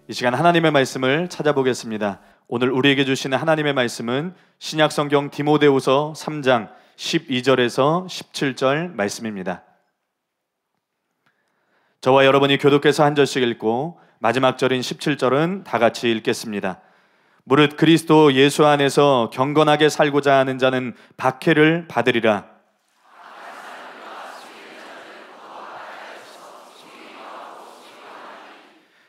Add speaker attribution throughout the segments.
Speaker 1: 이 시간 하나님의 말씀을 찾아보겠습니다. 오늘 우리에게 주시는 하나님의 말씀은 신약성경 디모데후서 3장 12절에서 17절 말씀입니다. 저와 여러분이 교독해서 한 절씩 읽고 마지막 절인 17절은 다 같이 읽겠습니다. 무릇 그리스도 예수 안에서 경건하게 살고자 하는 자는 박해를 받으리라.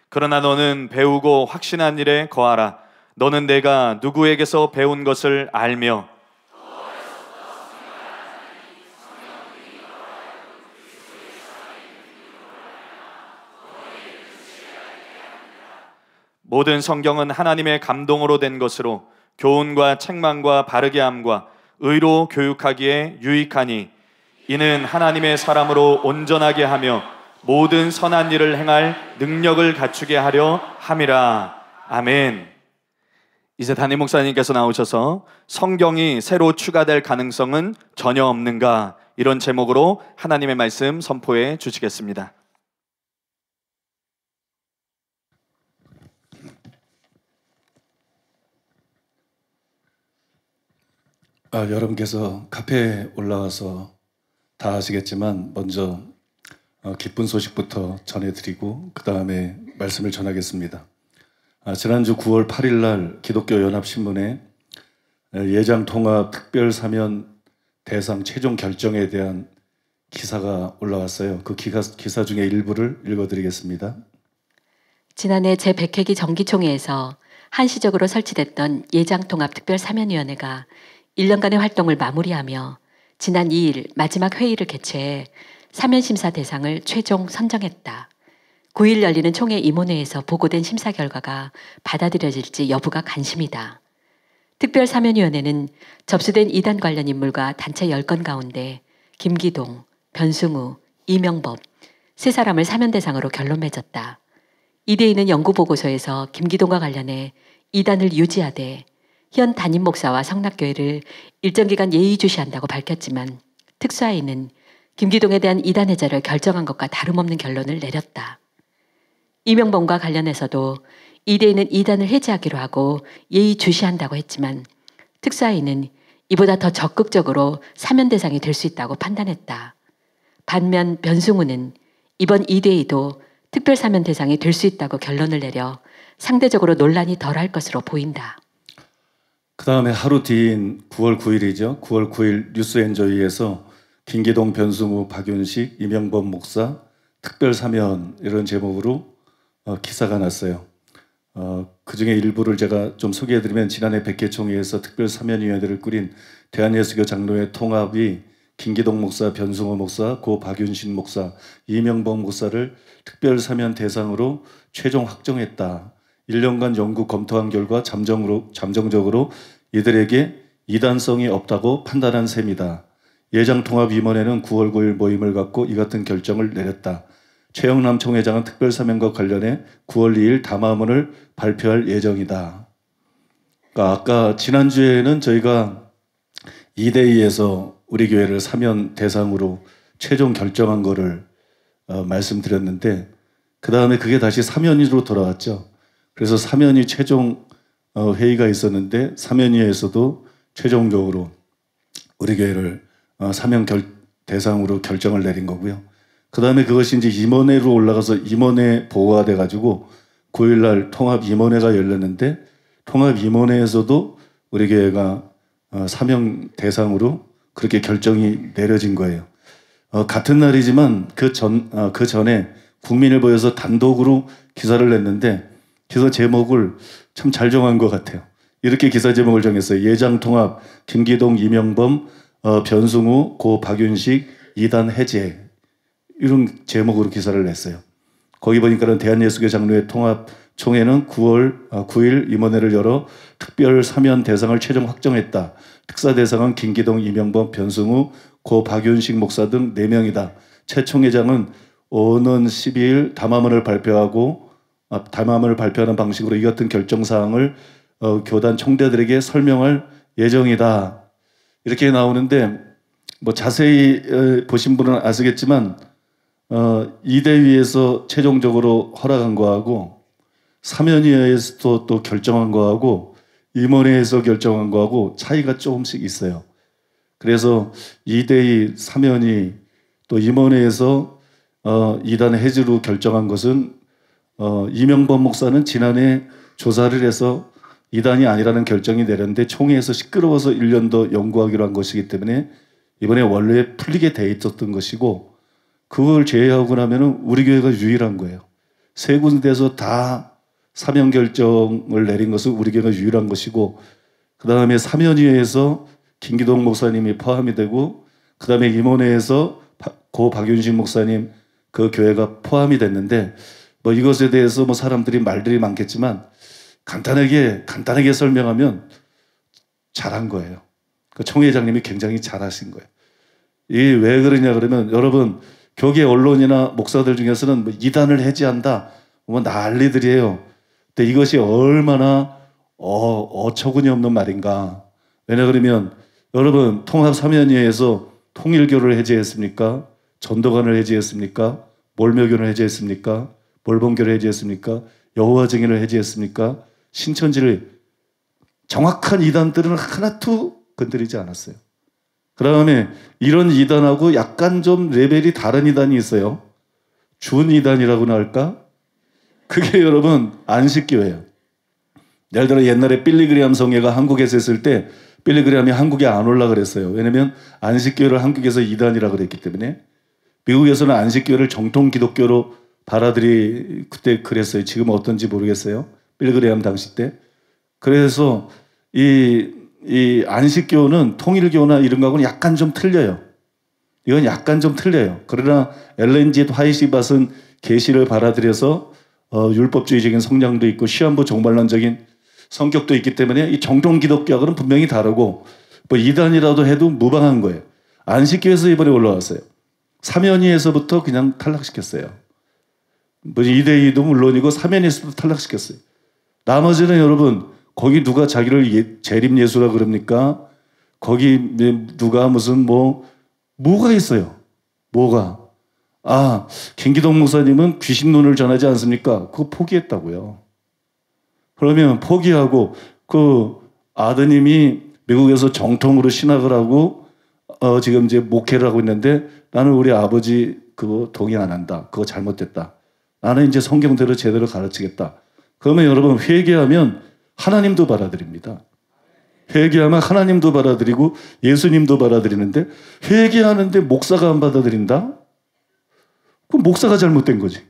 Speaker 1: 그러나 너는 배우고 확신한 일에 거하라. 너는 내가 누구에게서 배운 것을 알며 모든 성경은 하나님의 감동으로 된 것으로 교훈과 책망과 바르게 함과 의로 교육하기에 유익하니 이는 하나님의 사람으로 온전하게 하며 모든 선한 일을 행할 능력을 갖추게 하려 함이라. 아멘. 이제 담임 목사님께서 나오셔서 성경이 새로 추가될 가능성은 전혀 없는가, 이런 제목으로 하나님의 말씀 선포해 주시겠습니다.
Speaker 2: 여러분께서 카페에 올라와서 다 아시겠지만 먼저 기쁜 소식부터 전해드리고 그 다음에 말씀을 전하겠습니다. 지난주 9월 8일 날 기독교 연합신문에 예장통합 특별사면 대상 최종 결정에 대한 기사가 올라왔어요. 그 기사 중에 일부를 읽어드리겠습니다.
Speaker 3: 지난해 제100회기 정기총회에서 한시적으로 설치됐던 예장통합 특별사면위원회가 1년간의 활동을 마무리하며 지난 2일 마지막 회의를 개최해 사면심사 대상을 최종 선정했다. 9일 열리는 총회 임원회에서 보고된 심사 결과가 받아들여질지 여부가 관심이다. 특별사면위원회는 접수된 이단 관련 인물과 단체 10건 가운데 김기동, 변승우, 이명법 세 사람을 사면 대상으로 결론 맺었다. 이대희는 연구보고서에서 김기동과 관련해 이단을 유지하되 현 담임 목사와 성락교회를 일정 기간 예의주시한다고 밝혔지만 특수하위는 김기동에 대한 이단 해제를 결정한 것과 다름없는 결론을 내렸다. 이명범과 관련해서도 이대희는 이단을 해제하기로 하고 예의주시한다고 했지만 특수하위는 이보다 더 적극적으로 사면 대상이 될 수 있다고 판단했다. 반면 변승우는 이번 이대희도 특별사면 대상이 될 수 있다고 결론을 내려 상대적으로 논란이 덜할 것으로 보인다.
Speaker 2: 그 다음에 하루 뒤인 9월 9일이죠. 9월 9일 뉴스엔저이에서 김기동, 변승우, 박윤식, 이명범 목사 특별사면 이런 제목으로 기사가 났어요. 그 중에 일부를 제가 좀 소개해드리면 지난해 100회 총회에서 특별사면위원회를 꾸린 대한예수교 장로회 통합이 김기동 목사, 변승우 목사, 고 박윤식 목사, 이명범 목사를 특별사면 대상으로 최종 확정했다. 1년간 연구 검토한 결과 잠정적으로 이들에게 이단성이 없다고 판단한 셈이다. 예장통합위원회는 9월 9일 모임을 갖고 이 같은 결정을 내렸다. 최영남 총회장은 특별사면과 관련해 9월 2일 담화문을 발표할 예정이다. 그러니까 아까 지난주에는 저희가 이대희에서 우리 교회를 사면 대상으로 최종 결정한 거를 말씀드렸는데 그 다음에 그게 다시 사면위로 돌아왔죠. 그래서 사면위 최종 회의가 있었는데 사면위에서도 최종적으로 우리 교회를 사면 대상으로 결정을 내린 거고요. 그 다음에 그것이 이제 임원회로 올라가서 임원회 보고가 돼가지고 9일날 통합임원회가 열렸는데 통합임원회에서도 우리 교회가 사면 대상으로 그렇게 결정이 내려진 거예요. 같은 날이지만 그 전에 국민일보에서 단독으로 기사를 냈는데 기사 제목을 참 잘 정한 것 같아요. 이렇게 기사 제목을 정했어요. 예장통합, 김기동, 이명범, 변승우, 고 박윤식, 이단 해제, 이런 제목으로 기사를 냈어요. 거기 보니까는 대한예수교 장로회 통합총회는 9월 9일 임원회를 열어 특별 사면 대상을 최종 확정했다. 특사 대상은 김기동, 이명범, 변승우, 고 박윤식 목사 등 4명이다. 최 총회장은 오는 12일 담화문을 발표하는 방식으로 이 같은 결정사항을 교단 총대들에게 설명할 예정이다. 이렇게 나오는데 뭐 자세히 보신 분은 아시겠지만 이대위에서 최종적으로 허락한 거하고 사면위에서 또 결정한 거하고 임원회에서 결정한 거하고 차이가 조금씩 있어요. 그래서 2대2 사면위 또 임원회에서 이단 해지로 결정한 것은 이명범 목사는 지난해 조사를 해서 이단이 아니라는 결정이 내렸는데 총회에서 시끄러워서 1년 더 연구하기로 한 것이기 때문에 이번에 원래 풀리게 돼 있었던 것이고, 그걸 제외하고 나면은 우리 교회가 유일한 거예요. 세 군데에서 다 사면 결정을 내린 것은 우리 교회가 유일한 것이고, 그 다음에 사면위에서 김기동 목사님이 포함이 되고, 그 다음에 임원회에서 고 박윤식 목사님 그 교회가 포함이 됐는데, 뭐 이것에 대해서 뭐 사람들이 말들이 많겠지만 간단하게 설명하면 잘한 거예요. 그 총회장님이 굉장히 잘하신 거예요. 이게 왜 그러냐 그러면, 여러분 교계 언론이나 목사들 중에서는 뭐 이단을 해지한다 뭐 난리들이에요. 근데 이것이 얼마나 어처구니 없는 말인가. 왜냐 그러면 여러분 통합사면위에서 통일교를 해제했습니까? 전도관을 해제했습니까? 몰묘교를 해제했습니까? 몰봉교를 해제했습니까? 여호와 증인을 해제했습니까? 신천지를, 정확한 이단들은 하나도 건드리지 않았어요. 그 다음에 이런 이단하고 약간 좀 레벨이 다른 이단이 있어요. 준 이단이라고나 할까? 그게 여러분 안식교예요. 예를 들어 옛날에 빌리그리암 성회가 한국에서 했을 때 빌리그리암이 한국에 안 올라 그랬어요. 왜냐면 안식교를 한국에서 이단이라고 그랬기 때문에. 미국에서는 안식교를 정통 기독교로 그때 그랬어요. 지금 어떤지 모르겠어요. 빌리그리암 당시 때. 그래서 이 안식교는 통일교나 이런 거하고는 약간 좀 틀려요. 이건 약간 좀 틀려요. 그러나 엘렌 G 화이트은 계시를 받아들여서 율법주의적인 성향도 있고 시한부 종말론적인 성격도 있기 때문에 이 정통 기독교하고는 분명히 다르고, 뭐 이단이라도 해도 무방한 거예요. 안식교에서 이번에 올라왔어요. 사면위에서부터 그냥 탈락시켰어요. 뭐 2대2도 물론이고 사면위에서도 탈락시켰어요. 나머지는 여러분 거기 누가 자기를 재림예수라 그럽니까? 거기 누가 무슨 뭐가 있어요? 뭐가? 김기동 목사님은 귀신론을 전하지 않습니까? 그거 포기했다고요. 그러면 포기하고 그 아드님이 미국에서 정통으로 신학을 하고 지금 이제 목회를 하고 있는데, 나는 우리 아버지 그거 동의 안 한다. 그거 잘못됐다. 나는 이제 성경대로 제대로 가르치겠다. 그러면 여러분 회개하면 하나님도 받아들입니다. 회개하면 하나님도 받아들이고 예수님도 받아들이는데, 회개하는데 목사가 안 받아들인다? 그럼 목사가 잘못된 거지.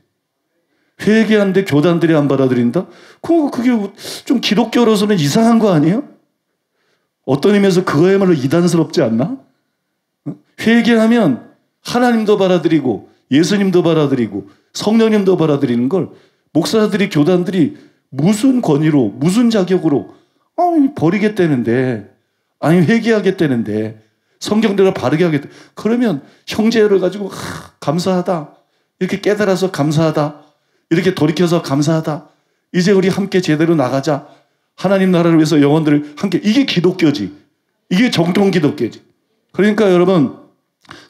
Speaker 2: 회개하는데 교단들이 안 받아들인다? 그게 좀 기독교로서는 이상한 거 아니에요? 어떤 의미에서 그거야말로 이단스럽지 않나? 회개하면 하나님도 받아들이고 예수님도 받아들이고 성령님도 받아들이는 걸 목사들이, 교단들이 무슨 권위로, 무슨 자격으로 버리겠다는데, 아니 회개하겠다는데, 성경대로 바르게 하겠다. 그러면 형제를 가지고 감사하다, 이렇게 깨달아서 감사하다, 이렇게 돌이켜서 감사하다, 이제 우리 함께 제대로 나가자, 하나님 나라를 위해서 영혼들을 함께, 이게 기독교지. 이게 정통 기독교지. 그러니까 여러분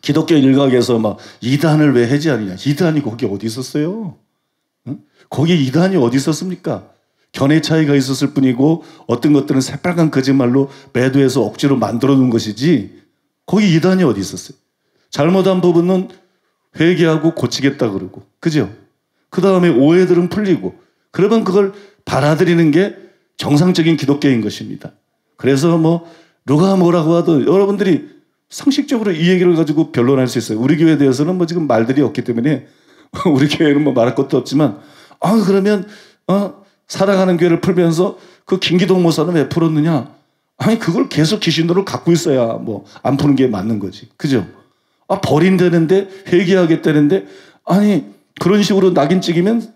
Speaker 2: 기독교 일각에서 막 이단을 왜 해제하느냐, 이단이 거기 어디 있었어요? 응? 거기 이단이 어디 있었습니까? 견해 차이가 있었을 뿐이고 어떤 것들은 새빨간 거짓말로 매도해서 억지로 만들어 놓은 것이지, 거기 이단이 어디 있었어요? 잘못한 부분은 회개하고 고치겠다 그러고, 그죠? 그 다음에 오해들은 풀리고, 그러면 그걸 받아들이는 게 정상적인 기독교인 것입니다. 그래서 뭐 누가 뭐라고 하도 여러분들이 상식적으로 이 얘기를 가지고 변론할 수 있어요. 우리 교회에 대해서는 뭐 지금 말들이 없기 때문에 우리 교회는 뭐 말할 것도 없지만, 그러면 사랑하는 교회를 풀면서 그 김기동 목사는 왜 풀었느냐? 아니 그걸 계속 귀신도를 갖고 있어야 뭐 안 푸는 게 맞는 거지, 그죠? 버린다는데, 회개하겠다는데, 아니 그런 식으로 낙인 찍으면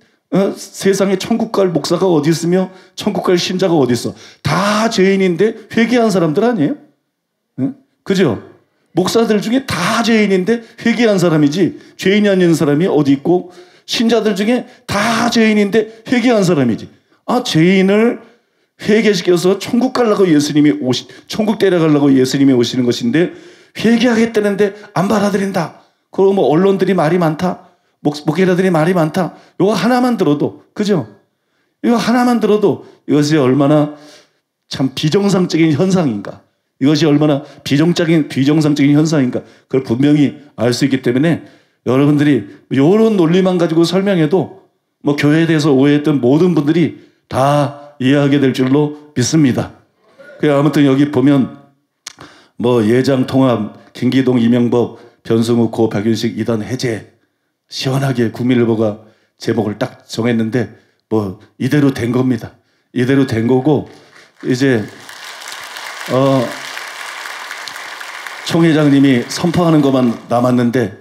Speaker 2: 세상에 천국 갈 목사가 어디 있으며 천국 갈 신자가 어디 있어? 다 죄인인데 회개한 사람들 아니에요? 응? 그죠? 목사들 중에 다 죄인인데 회개한 사람이지, 죄인이 아닌 사람이 어디 있고, 신자들 중에 다 죄인인데 회개한 사람이지. 죄인을 회개시켜서 천국 가려고 천국 데려가려고 예수님이 오시는 것인데, 회개하겠다는데 안 받아들인다. 그리고 뭐 언론들이 말이 많다, 목회자들이 말이 많다. 요거 하나만 들어도, 그죠? 이거 하나만 들어도 이것이 얼마나 참 비정상적인 현상인가, 이것이 얼마나 비정상적인 현상인가, 그걸 분명히 알 수 있기 때문에 여러분들이 이런 논리만 가지고 설명해도 뭐 교회에 대해서 오해했던 모든 분들이 다 이해하게 될 줄로 믿습니다. 아무튼 여기 보면 뭐 예장 통합, 김기동, 이명법, 변승우, 고, 박윤식 이단 해제, 시원하게 국민일보가 제목을 딱 정했는데 뭐 이대로 된 겁니다. 이대로 된 거고, 이제 총회장님이 선포하는 것만 남았는데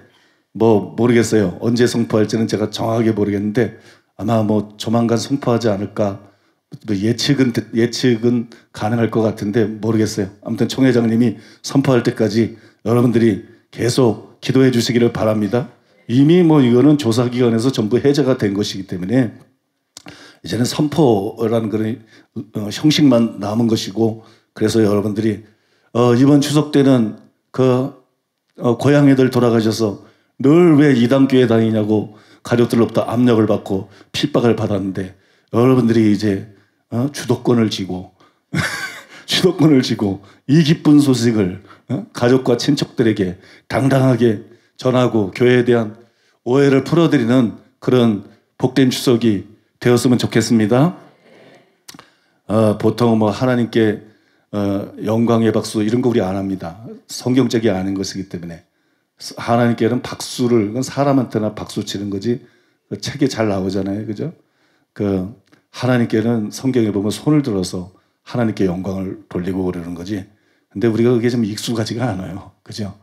Speaker 2: 뭐 모르겠어요. 언제 선포할지는 제가 정확하게 모르겠는데 아마 뭐 조만간 선포하지 않을까, 예측은 가능할 것 같은데 모르겠어요. 아무튼 총회장님이 선포할 때까지 여러분들이 계속 기도해 주시기를 바랍니다. 이미 뭐 이거는 조사기관에서 전부 해제가 된 것이기 때문에 이제는 선포라는 그런 형식만 남은 것이고, 그래서 여러분들이 이번 추석 때는 고향애들 돌아가셔서 늘 왜 이단교회 다니냐고 가족들로부터 압력을 받고 핍박을 받았는데, 여러분들이 이제 주도권을 쥐고 주도권을 쥐고 이 기쁜 소식을 가족과 친척들에게 당당하게 전하고 교회에 대한 오해를 풀어드리는 그런 복된 추석이 되었으면 좋겠습니다. 보통 뭐 하나님께 영광의 박수 이런 거 우리 안 합니다. 성경적이 아닌 것이기 때문에. 하나님께는 박수를, 그건 사람한테나 박수 치는 거지, 그 책에 잘 나오잖아요, 그죠? 하나님께는 성경에 보면 손을 들어서 하나님께 영광을 돌리고 그러는 거지. 근데 우리가 그게 좀 익숙하지가 않아요, 그죠?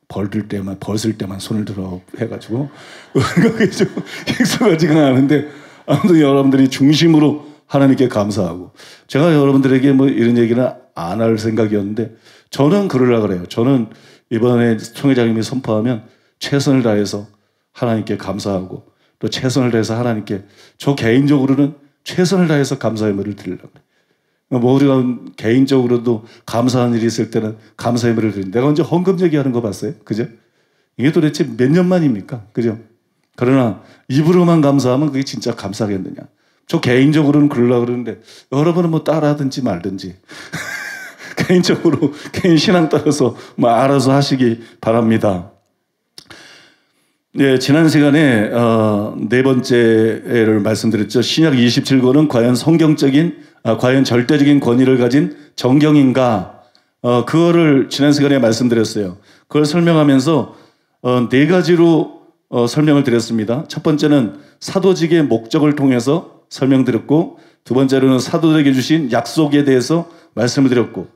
Speaker 2: 벌들 때만, 벗을 때만 손을 들어 해가지고 그게 좀 익숙하지가 않은데, 아무튼 여러분들이 중심으로 하나님께 감사하고, 제가 여러분들에게 뭐 이런 얘기는 안 할 생각이었는데 저는 그러려고 그래요. 저는 이번에 총회장님이 선포하면 최선을 다해서 하나님께 감사하고, 또 최선을 다해서 하나님께, 저 개인적으로는 최선을 다해서 감사의 말을 드리려고 그래요. 뭐 우리가 개인적으로도 감사한 일이 있을 때는 감사의 말을 드리는데, 내가 언제 헌금 얘기하는 거 봤어요? 그죠? 이게 도대체 몇 년 만입니까? 그죠? 그러나 입으로만 감사하면 그게 진짜 감사하겠느냐? 저 개인적으로는 그러려고 그러는데 여러분은 뭐 따라하든지 말든지 개인적으로 개인 신앙 따라서 뭐 알아서 하시기 바랍니다. 네, 지난 시간에 네 번째를 말씀드렸죠. 신약 27권은 과연 절대적인 권위를 가진 정경인가? 그거를 지난 시간에 말씀드렸어요. 그걸 설명하면서 네 가지로 설명을 드렸습니다. 첫 번째는 사도직의 목적을 통해서 설명드렸고, 두 번째로는 사도들에게 주신 약속에 대해서 말씀을 드렸고,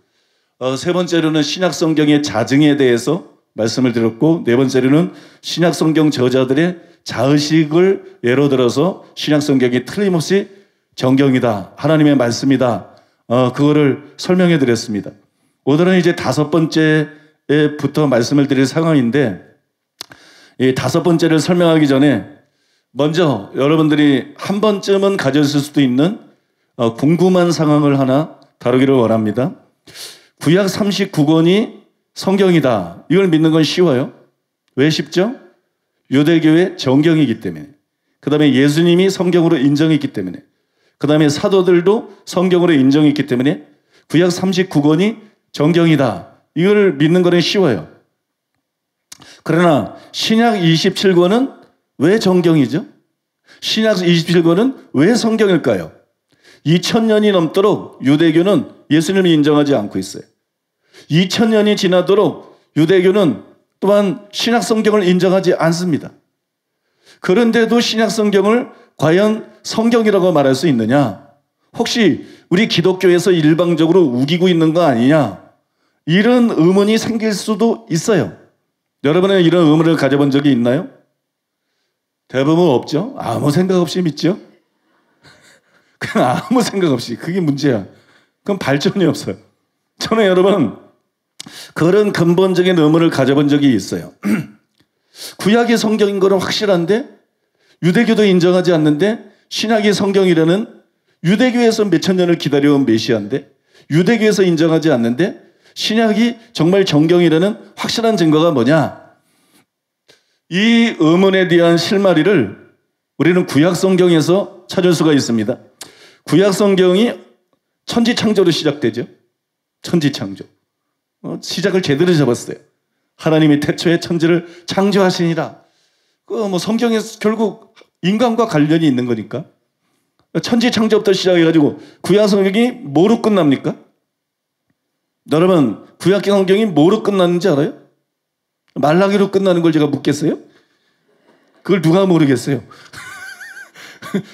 Speaker 2: 세 번째로는 신약 성경의 자증에 대해서 말씀을 드렸고, 네 번째로는 신약 성경 저자들의 자의식을 예로 들어서 신약 성경이 틀림없이 정경이다, 하나님의 말씀이다, 그거를 설명해 드렸습니다. 오늘은 이제 다섯 번째부터 말씀을 드릴 상황인데, 이 다섯 번째를 설명하기 전에 먼저 여러분들이 한 번쯤은 가졌을 수도 있는 궁금한 상황을 하나 다루기를 원합니다. 구약 39권이 성경이다, 이걸 믿는 건 쉬워요. 왜 쉽죠? 유대교의 정경이기 때문에, 그 다음에 예수님이 성경으로 인정했기 때문에, 그 다음에 사도들도 성경으로 인정했기 때문에 구약 39권이 정경이다, 이걸 믿는 거는 쉬워요. 그러나 신약 27권은 왜 정경이죠? 신약 27권은 왜 성경일까요? 2000년이 넘도록 유대교는 예수님을 인정하지 않고 있어요. 2000년이 지나도록 유대교는 또한 신약 성경을 인정하지 않습니다. 그런데도 신약 성경을 과연 성경이라고 말할 수 있느냐? 혹시 우리 기독교에서 일방적으로 우기고 있는 거 아니냐? 이런 의문이 생길 수도 있어요. 여러분은 이런 의문을 가져본 적이 있나요? 대부분 없죠? 아무 생각 없이 믿죠? 그냥 아무 생각 없이. 그게 문제야. 그럼 발전이 없어요. 저는 여러분 그런 근본적인 의문을 가져본 적이 있어요. 구약이 성경인 거는 확실한데 유대교도 인정하지 않는데 신약이 성경이라는, 유대교에서 몇천 년을 기다려온 메시아인데 유대교에서 인정하지 않는데 신약이 정말 정경이라는 확실한 증거가 뭐냐? 이 의문에 대한 실마리를 우리는 구약 성경에서 찾을 수가 있습니다. 구약 성경이 천지창조로 시작되죠. 천지창조. 시작을 제대로 잡았어요. 하나님이 태초에 천지를 창조하시니라. 성경에서 결국 인간과 관련이 있는 거니까. 천지창조부터 시작해가지고 구약 성경이 뭐로 끝납니까? 여러분, 구약 성경이 뭐로 끝났는지 알아요? 말라기로 끝나는 걸 제가 묻겠어요? 그걸 누가 모르겠어요?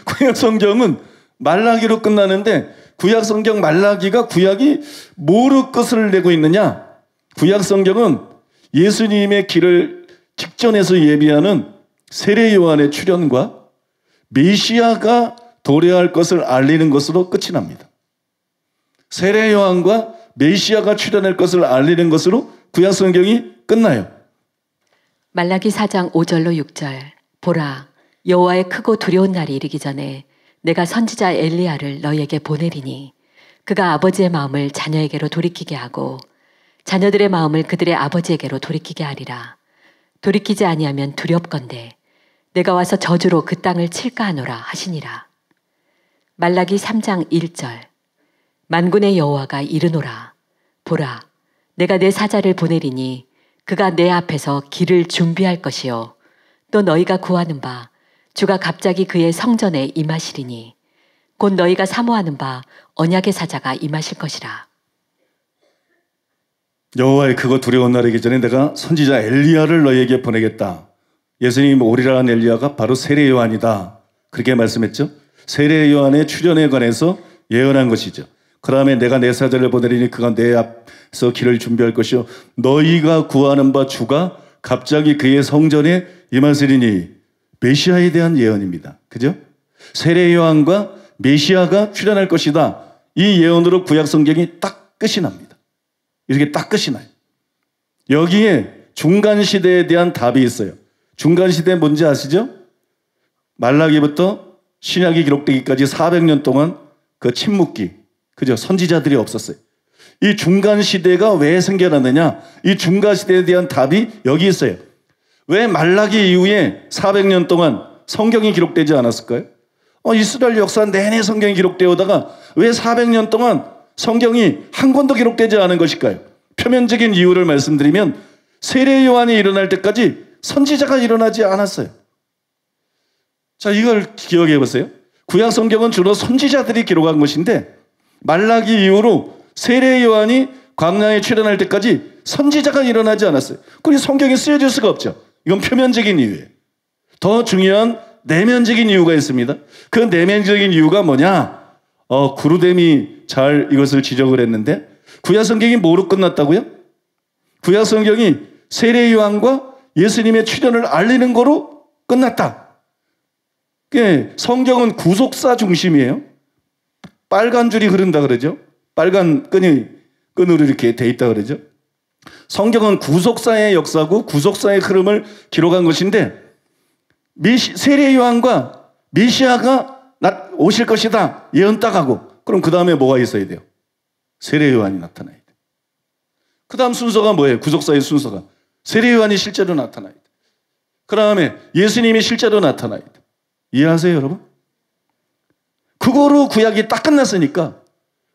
Speaker 2: 구약 성경은 말라기로 끝나는데 구약 성경 말라기가 구약이 뭐로 끝을 내고 있느냐? 구약 성경은 예수님의 길을 직전에서 예비하는 세례 요한의 출현과 메시아가 도래할 것을 알리는 것으로 끝이 납니다. 세례 요한과 메시아가 출현할 것을 알리는 것으로 구약 성경이 끝나요.
Speaker 3: 말라기 4장 5절로 6절. 보라, 여호와의 크고 두려운 날이 이르기 전에 내가 선지자 엘리야를 너희에게 보내리니 그가 아버지의 마음을 자녀에게로 돌이키게 하고 자녀들의 마음을 그들의 아버지에게로 돌이키게 하리라. 돌이키지 아니하면 두렵건대 내가 와서 저주로 그 땅을 칠까 하노라 하시니라. 말라기 3장 1절. 만군의 여호와가 이르노라. 보라, 내가 내 사자를 보내리니 그가 내 앞에서 길을 준비할 것이요 또 너희가 구하는 바 주가 갑자기 그의 성전에 임하시리니 곧 너희가 사모하는 바 언약의 사자가 임하실 것이라.
Speaker 2: 여호와의 크고 두려운 날이기 전에 내가 선지자 엘리야를 너희에게 보내겠다. 예수님 오리라 한 엘리야가 바로 세례 요한이다. 그렇게 말씀했죠. 세례 요한의 출현에 관해서 예언한 것이죠. 그 다음에 내가 내 사자를 보내리니 그가 내 앞에서 길을 준비할 것이요 너희가 구하는 바 주가 갑자기 그의 성전에 임하시리니 메시아에 대한 예언입니다. 그죠? 세례 요한과 메시아가 출현할 것이다. 이 예언으로 구약 성경이 딱 끝이 납니다. 이렇게 딱 끝이 나요. 여기에 중간 시대에 대한 답이 있어요. 중간 시대 뭔지 아시죠? 말라기부터 신약이 기록되기까지 400년 동안 그 침묵기, 그죠? 선지자들이 없었어요. 이 중간 시대가 왜 생겨났느냐? 이 중간 시대에 대한 답이 여기 있어요. 왜 말라기 이후에 400년 동안 성경이 기록되지 않았을까요? 이스라엘 역사 내내 성경이 기록되어 오다가 왜 400년 동안 성경이 한 권도 기록되지 않은 것일까요? 표면적인 이유를 말씀드리면 세례 요한이 일어날 때까지 선지자가 일어나지 않았어요. 자, 이걸 기억해 보세요. 구약 성경은 주로 선지자들이 기록한 것인데 말라기 이후로 세례 요한이 광야에 출현할 때까지 선지자가 일어나지 않았어요. 그러니 성경이 쓰여질 수가 없죠. 이건 표면적인 이유예요. 더 중요한 내면적인 이유가 있습니다. 그 내면적인 이유가 뭐냐? 구루뎀이 잘 이것을 지적을 했는데 구약 성경이 뭐로 끝났다고요? 구약 성경이 세례 요한과 예수님의 출현을 알리는 거로 끝났다. 성경은 구속사 중심이에요. 빨간 줄이 흐른다 그러죠. 빨간 끈으로 이렇게 돼 있다 그러죠. 성경은 구속사의 역사고 구속사의 흐름을 기록한 것인데 세례 요한과 메시아가 오실 것이다. 예언 딱 하고 그럼 그 다음에 뭐가 있어야 돼요? 세례 요한이 나타나야 돼요. 그 다음 순서가 뭐예요? 구속사의 순서가 세례 요한이 실제로 나타나야 돼요. 그 다음에 예수님이 실제로 나타나야 돼요. 이해하세요 여러분? 그거로 구약이 딱 끝났으니까.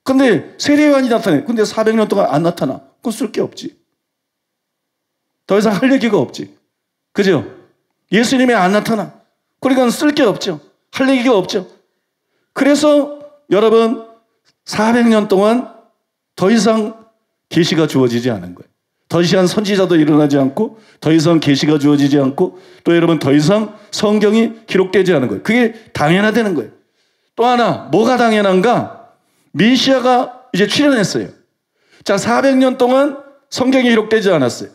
Speaker 2: 근데 세례 요한이 나타나요. 근데 400년 동안 안 나타나. 그건 쓸 게 없지. 더 이상 할 얘기가 없지. 그죠? 예수님이 안 나타나. 그러니까 쓸 게 없죠. 할 얘기가 없죠. 그래서 여러분 400년 동안 더 이상 계시가 주어지지 않은 거예요. 더 이상 선지자도 일어나지 않고 더 이상 계시가 주어지지 않고 또 여러분 더 이상 성경이 기록되지 않은 거예요. 그게 당연하다는 거예요. 또 하나 뭐가 당연한가? 메시아가 이제 출현했어요. 자, 400년 동안 성경이 기록되지 않았어요.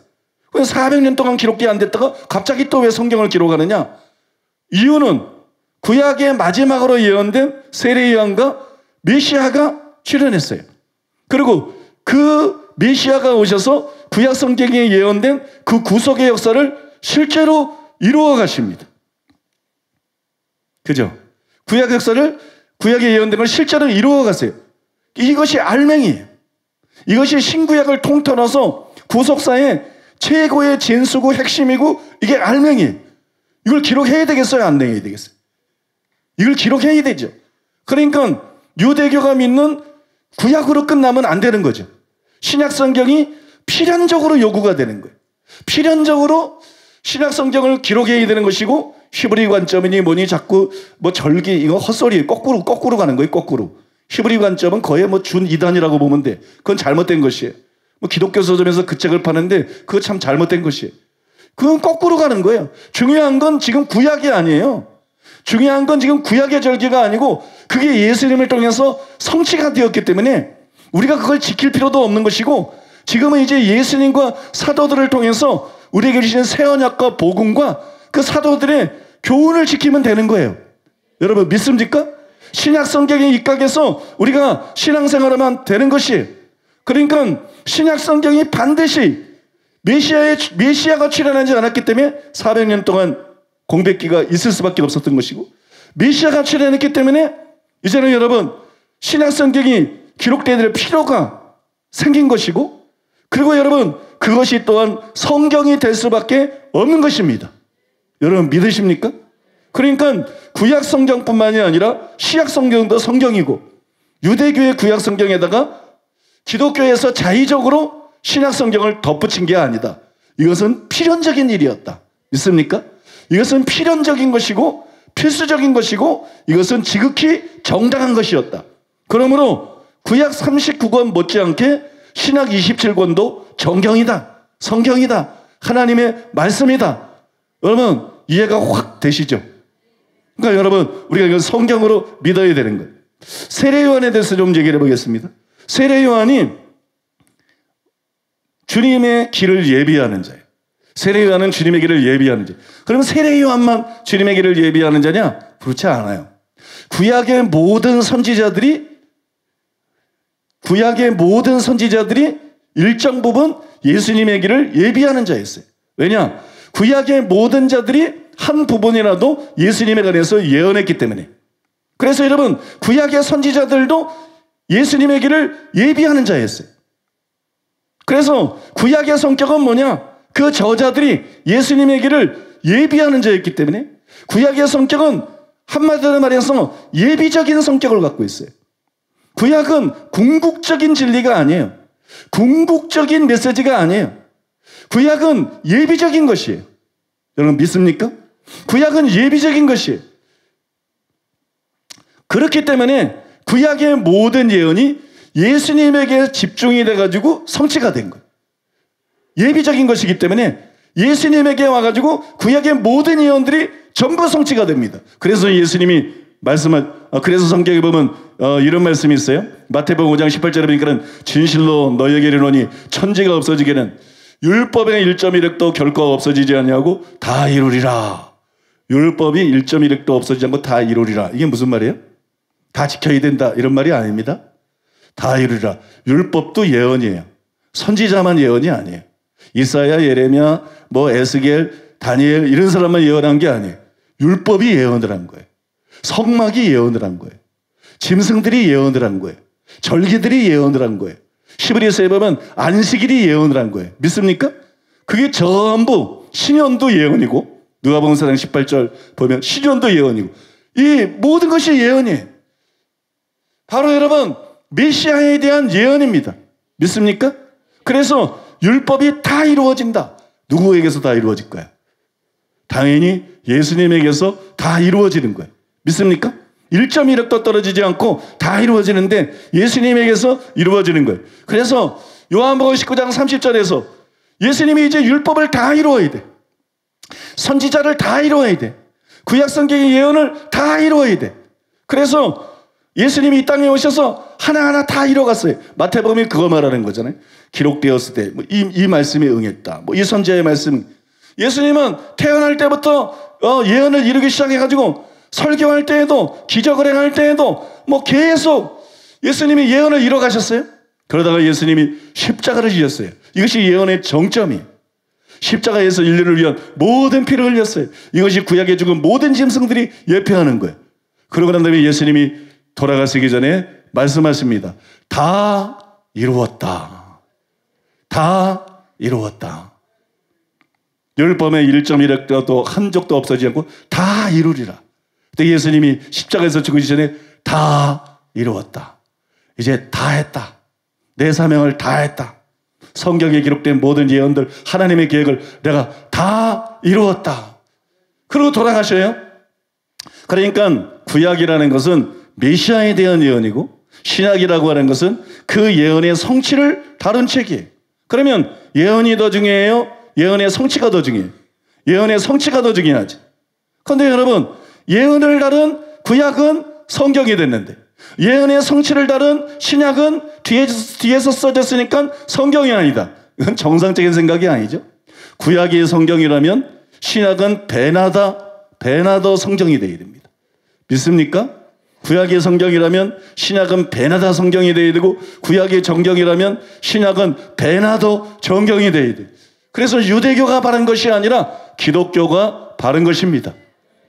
Speaker 2: 400년 동안 기록이 안 됐다가 갑자기 또 왜 성경을 기록하느냐? 이유는 구약의 마지막으로 예언된 세례 요한과 메시아가 출현했어요. 그리고 그 메시아가 오셔서 구약 성경에 예언된 그 구속의 역사를 실제로 이루어 가십니다. 그죠? 구약 역사를 구약에 예언된 걸 실제로 이루어 가세요. 이것이 알맹이에요. 이것이 신구약을 통틀어서 구속사의 최고의 진수고 핵심이고 이게 알맹이에요. 이걸 기록해야 되겠어요? 안 해야 되겠어요? 이걸 기록해야 되죠. 그러니까 유대교가 믿는 구약으로 끝나면 안 되는 거죠. 신약 성경이 필연적으로 요구가 되는 거예요. 필연적으로 신약 성경을 기록해야 되는 것이고, 히브리 관점이니 뭐니 자꾸 뭐 절기 이거 헛소리, 거꾸로 가는 거예요. 거꾸로. 히브리 관점은 거의 뭐 준이단이라고 보면 돼. 그건 잘못된 것이에요. 뭐 기독교 서점에서 그 책을 파는데 그거 참 잘못된 것이에요. 그건 거꾸로 가는 거예요. 중요한 건 지금 구약이 아니에요. 중요한 건 지금 구약의 절기가 아니고 그게 예수님을 통해서 성취가 되었기 때문에 우리가 그걸 지킬 필요도 없는 것이고, 지금은 이제 예수님과 사도들을 통해서 우리에게 주신 새 언약과 복음과 그 사도들의 교훈을 지키면 되는 거예요. 여러분 믿습니까? 신약 성경에 입각해서 우리가 신앙생활하면 되는 것이, 그러니까 신약 성경이 반드시 메시아가 출현하지 않았기 때문에 400년 동안 공백기가 있을 수밖에 없었던 것이고, 메시아가 출현했기 때문에 이제는 여러분 신약 성경이 기록되어야 될 필요가 생긴 것이고, 그리고 여러분 그것이 또한 성경이 될 수밖에 없는 것입니다. 여러분 믿으십니까? 그러니까 구약 성경뿐만이 아니라 신약 성경도 성경이고, 유대교의 구약 성경에다가 기독교에서 자의적으로 신약 성경을 덧붙인 게 아니다. 이것은 필연적인 일이었다. 믿습니까? 이것은 필연적인 것이고 필수적인 것이고 이것은 지극히 정당한 것이었다. 그러므로 구약 39권 못지않게 신약 27권도 정경이다. 성경이다. 하나님의 말씀이다. 여러분 이해가 확 되시죠? 그러니까 여러분 우리가 이걸 성경으로 믿어야 되는 거예요. 세례요한에 대해서 좀 얘기를 해보겠습니다. 세례요한이 주님의 길을 예비하는 자예요. 세례요한은 주님의 길을 예비하는 자. 그러면 세례요한만 주님의 길을 예비하는 자냐? 그렇지 않아요. 구약의 모든 선지자들이 일정 부분 예수님의 길을 예비하는 자였어요. 왜냐? 구약의 모든 자들이 한 부분이라도 예수님에 관해서 예언했기 때문에. 그래서 여러분 구약의 선지자들도 예수님의 길을 예비하는 자였어요. 그래서 구약의 성격은 뭐냐? 그 저자들이 예수님의 길을 예비하는 자였기 때문에 구약의 성격은 한마디로 말해서 예비적인 성격을 갖고 있어요. 구약은 궁극적인 진리가 아니에요. 궁극적인 메시지가 아니에요. 구약은 예비적인 것이에요. 여러분 믿습니까? 구약은 예비적인 것이에요. 그렇기 때문에 구약의 모든 예언이 예수님에게 집중이 돼가지고 성취가 된 거예요. 예비적인 것이기 때문에 예수님에게 와가지고 구약의 모든 예언들이 전부 성취가 됩니다. 그래서 예수님이 그래서 성경에 보면 이런 말씀이 있어요. 마태복음 5장 18절에 보니까 진실로 너희에게 이르노니 천지가 없어지기는 율법의 1.1획도 결코 없어지지 아니하고 다 이루리라. 율법이 1.1획도 없어지지 않고 다 이루리라. 이게 무슨 말이에요? 다 지켜야 된다 이런 말이 아닙니다. 다 이루리라. 율법도 예언이에요. 선지자만 예언이 아니에요. 이사야, 예레미야, 에스겔, 다니엘 이런 사람만 예언한 게 아니에요. 율법이 예언을 한 거예요. 성막이 예언을 한 거예요. 짐승들이 예언을 한 거예요. 절기들이 예언을 한 거예요. 히브리서에 보면 안식일이 예언을 한 거예요. 믿습니까? 그게 전부 신년도 예언이고, 누가복음 4장 18절 보면 신년도 예언이고, 이 모든 것이 예언이에요. 바로 여러분 메시아에 대한 예언입니다. 믿습니까? 그래서 율법이 다 이루어진다. 누구에게서 다 이루어질 거야? 당연히 예수님에게서 다 이루어지는 거예요. 믿습니까? 1.1획도 떨어지지 않고 다 이루어지는데 예수님에게서 이루어지는 거예요. 그래서 요한복음 19장 30절에서 예수님이 이제 율법을 다 이루어야 돼. 선지자를 다 이루어야 돼. 구약성경의 예언을 다 이루어야 돼. 그래서 예수님이 이 땅에 오셔서 하나하나 다 이뤄갔어요. 마태복음이 그거 말하는 거잖아요. 기록되었을 때 이 말씀에 응했다. 이 선지자의 말씀. 예수님은 태어날 때부터 예언을 이루기 시작해가지고 설교할 때에도 기적을 행할 때에도 계속 예수님이 예언을 이뤄가셨어요. 그러다가 예수님이 십자가를 지셨어요. 이것이 예언의 정점이에요. 십자가에서 인류를 위한 모든 피를 흘렸어요. 이것이 구약에 죽은 모든 짐승들이 예표하는 거예요. 그러고 난 다음에 예수님이 돌아가시기 전에 말씀하십니다. 다 이루었다. 다 이루었다. 율법의 1.1획도 한 적도 없어지지 않고 다 이루리라. 그때 예수님이 십자가에서 죽으시기 전에 다 이루었다. 이제 다 했다. 내 사명을 다 했다. 성경에 기록된 모든 예언들, 하나님의 계획을 내가 다 이루었다. 그리고 돌아가셔요. 그러니까 구약이라는 것은 메시아에 대한 예언이고 신약이라고 하는 것은 그 예언의 성취를 다룬 책이에요. 그러면 예언이 더 중요해요? 예언의 성취가 더 중요해요? 예언의 성취가 더 중요하지. 그런데 여러분, 예언을 다룬 구약은 성경이 됐는데 예언의 성취를 다룬 신약은 뒤에서 써졌으니까 성경이 아니다. 이건 정상적인 생각이 아니죠. 구약이 성경이라면 신약은 배나 더 성경이 되어야 됩니다. 믿습니까? 구약이 성경이라면 신약은 배나 더 성경이 되어야 되고 구약이 정경이라면 신약은 배나 더 정경이 되어야 돼요. 그래서 유대교가 바른 것이 아니라 기독교가 바른 것입니다.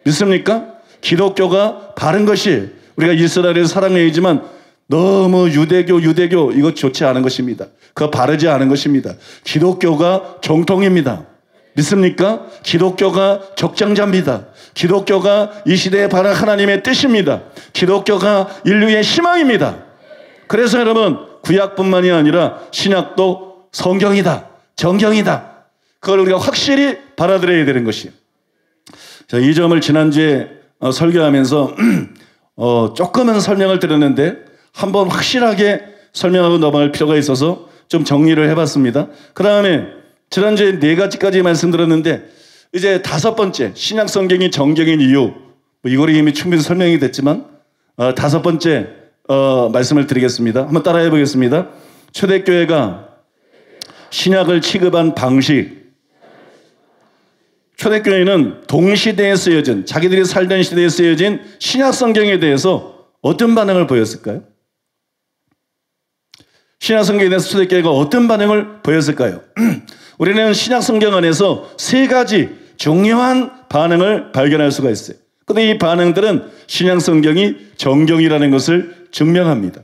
Speaker 2: 믿습니까? 기독교가 바른 것이에요. 우리가 이스라엘을 사랑해야지만 너무 유대교 이거 좋지 않은 것입니다. 그거 바르지 않은 것입니다. 기독교가 정통입니다. 믿습니까? 기독교가 적장자입니다. 기독교가 이 시대에 바른 하나님의 뜻입니다. 기독교가 인류의 희망입니다. 그래서 여러분, 구약뿐만이 아니라 신약도 성경이다, 정경이다. 그걸 우리가 확실히 받아들여야 되는 것이에요. 자, 이 점을 지난주에 설교하면서 조금은 설명을 드렸는데 한번 확실하게 설명하고 넘어갈 필요가 있어서 좀 정리를 해봤습니다. 그 다음에 지난주에 4가지까지 말씀드렸는데 이제 5번째, 신약 성경이 정경인 이유, 이거를 이미 충분히 설명이 됐지만 5번째 말씀을 드리겠습니다. 한번 따라해 보겠습니다. 초대교회가 신약을 취급한 방식. 초대교회는 동시대에 쓰여진, 자기들이 살던 시대에 쓰여진 신약 성경에 대해서 어떤 반응을 보였을까요? 신약 성경에 대해서 초대교회가 어떤 반응을 보였을까요? 우리는 신약 성경 안에서 3가지 중요한 반응을 발견할 수가 있어요. 그런데 이 반응들은 신약 성경이 정경이라는 것을 증명합니다.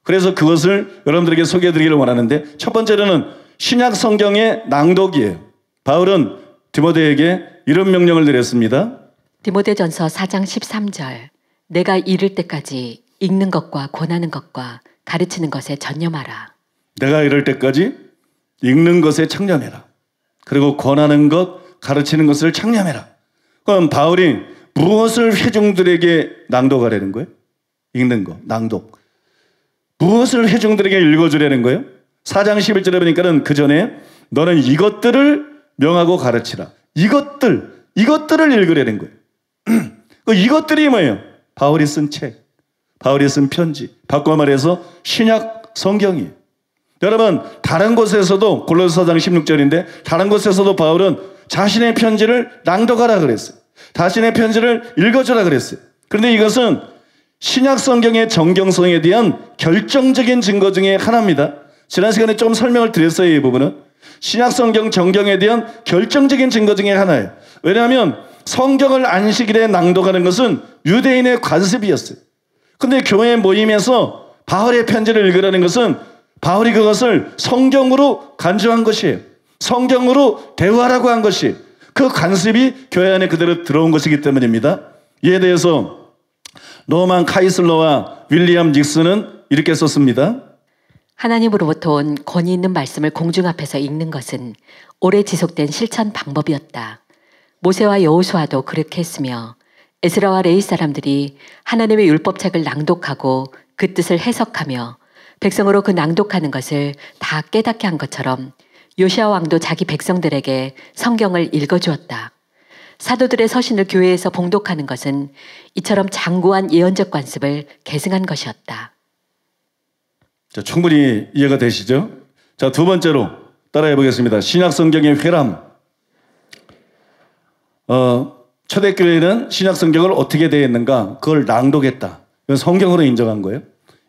Speaker 2: 그래서 그것을 여러분들에게 소개해드리기를 원하는데, 첫 번째로는 신약 성경의 낭독이에요. 바울은 디모데에게 이런 명령을 내렸습니다.
Speaker 3: 디모데전서 4장 13절. 내가 이를 때까지 읽는 것과 권하는 것과 가르치는 것에 전념하라. 내가
Speaker 2: 이를 때까지 읽는 것에 창념해라. 그리고 권하는 것, 가르치는 것을 창념해라. 그럼 바울이 무엇을 회중들에게 낭독하라는 거예요? 읽는 거, 낭독. 무엇을 회중들에게 읽어주라는 거예요? 4장 11절에 보니까는 그 전에 너는 이것들을 명하고 가르치라. 이것들을 읽으라는 거예요. 이것들이 뭐예요? 바울이 쓴 책, 바울이 쓴 편지, 바꿔 말해서 신약 성경이에요. 여러분, 다른 곳에서도, 골로새 4장 16절인데 다른 곳에서도 바울은 자신의 편지를 낭독하라 그랬어요. 자신의 편지를 읽어주라 그랬어요. 그런데 이것은 신약 성경의 정경성에 대한 결정적인 증거 중에 하나입니다. 지난 시간에 좀 설명을 드렸어요. 이 부분은 신약 성경 정경에 대한 결정적인 증거 중에 하나예요. 왜냐하면 성경을 안식일에 낭독하는 것은 유대인의 관습이었어요. 그런데 교회 모임에서 바울의 편지를 읽으라는 것은 바울이 그것을 성경으로 간주한 것이에요. 성경으로 대화라고 한 것이, 그 관습이 교회 안에 그대로 들어온 것이기 때문입니다. 이에 대해서 노만 카이슬러와 윌리엄 닉슨은 이렇게 썼습니다.
Speaker 3: 하나님으로부터 온 권위 있는 말씀을 공중 앞에서 읽는 것은 오래 지속된 실천 방법이었다. 모세와 여호수아도 그렇게 했으며 에스라와 레위 사람들이 하나님의 율법책을 낭독하고 그 뜻을 해석하며 백성으로 그 낭독하는 것을 다 깨닫게 한 것처럼 요시아 왕도 자기 백성들에게 성경을 읽어주었다. 사도들의 서신을 교회에서 봉독하는 것은 이처럼 장구한 예언적 관습을 계승한 것이었다.
Speaker 2: 자, 충분히 이해가 되시죠? 자, 2번째로 따라해 보겠습니다. 신약 성경의 회람. 초대교회는 신약 성경을 어떻게 대했는가? 그걸 낭독했다. 이건 성경으로 인정한 거예요.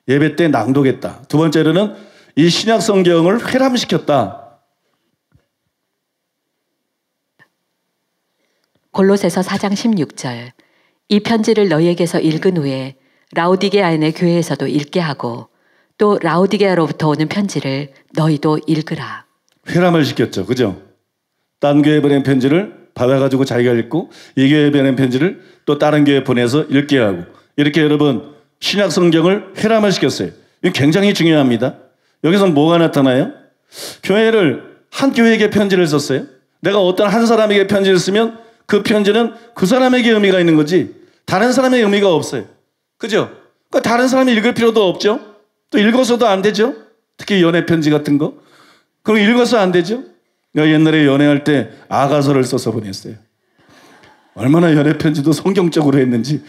Speaker 2: 예배 때 낭독했다. 2번째로는 이 신약 성경을 회람시켰다.
Speaker 3: 골로새서 4장 16절. 이 편지를 너희에게서 읽은 후에 라오디게아인의 교회에서도 읽게 하고 또 라오디게아로부터 오는 편지를 너희도 읽으라.
Speaker 2: 회람을 시켰죠. 그죠? 딴 교회에 보낸 편지를 받아가지고 자기가 읽고 이 교회에 보낸 편지를 또 다른 교회에 보내서 읽게 하고, 이렇게 여러분 신약 성경을 회람화시켰어요. 이거 굉장히 중요합니다. 여기서 뭐가 나타나요? 교회를 한 교회에게 편지를 썼어요. 내가 어떤 한 사람에게 편지를 쓰면 그 편지는 그 사람에게 의미가 있는 거지 다른 사람의 의미가 없어요. 그죠? 그러니까 다른 사람이 읽을 필요도 없죠. 또 읽어서도 안 되죠. 특히 연애 편지 같은 거. 그럼 읽어서 안 되죠. 내가 옛날에 연애할 때 아가서를 써서 보냈어요. 얼마나 연애 편지도 성경적으로 했는지.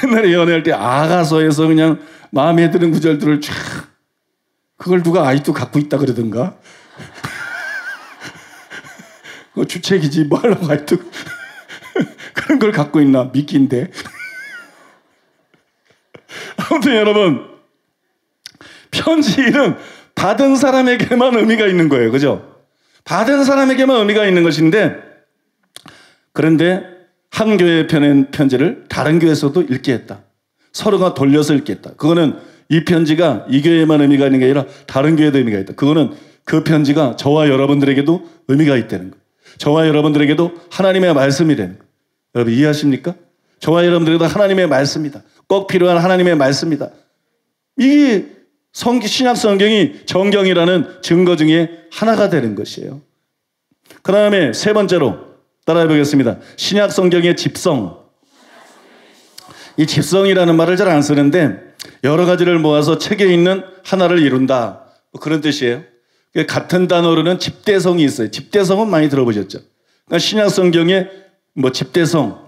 Speaker 2: 옛날에 연애할 때 아가서에서 그냥 마음에 드는 구절들을 쫙 그걸 누가 아직도 갖고 있다 그러던가. 그거 주책이지 뭐 하려고 아직도 그런 걸 갖고 있나 미끼인데. 아무튼 여러분 편지는 받은 사람에게만 의미가 있는 거예요. 그죠? 받은 사람에게만 의미가 있는 것인데 그런데 한 교회에 펴낸 편지를 다른 교회에서도 읽게 했다. 서로가 돌려서 읽게 했다. 그거는 이 편지가 이 교회에만 의미가 있는 게 아니라 다른 교회에도 의미가 있다. 그거는 그 편지가 저와 여러분들에게도 의미가 있다는 거예요. 저와 여러분들에게도 하나님의 말씀이 되는 거예요. 여러분 이해하십니까? 저와 여러분들에게도 하나님의 말씀이다. 꼭 필요한 하나님의 말씀이다. 이게 신약 성경이 정경이라는 증거 중에 하나가 되는 것이에요. 그 다음에 세 번째로 따라해 보겠습니다. 신약 성경의 집성. 이 집성이라는 말을 잘 안 쓰는데 여러 가지를 모아서 책에 있는 하나를 이룬다. 뭐 그런 뜻이에요. 같은 단어로는 집대성이 있어요. 집대성은 많이 들어보셨죠? 그러니까 신약 성경의 뭐 집대성.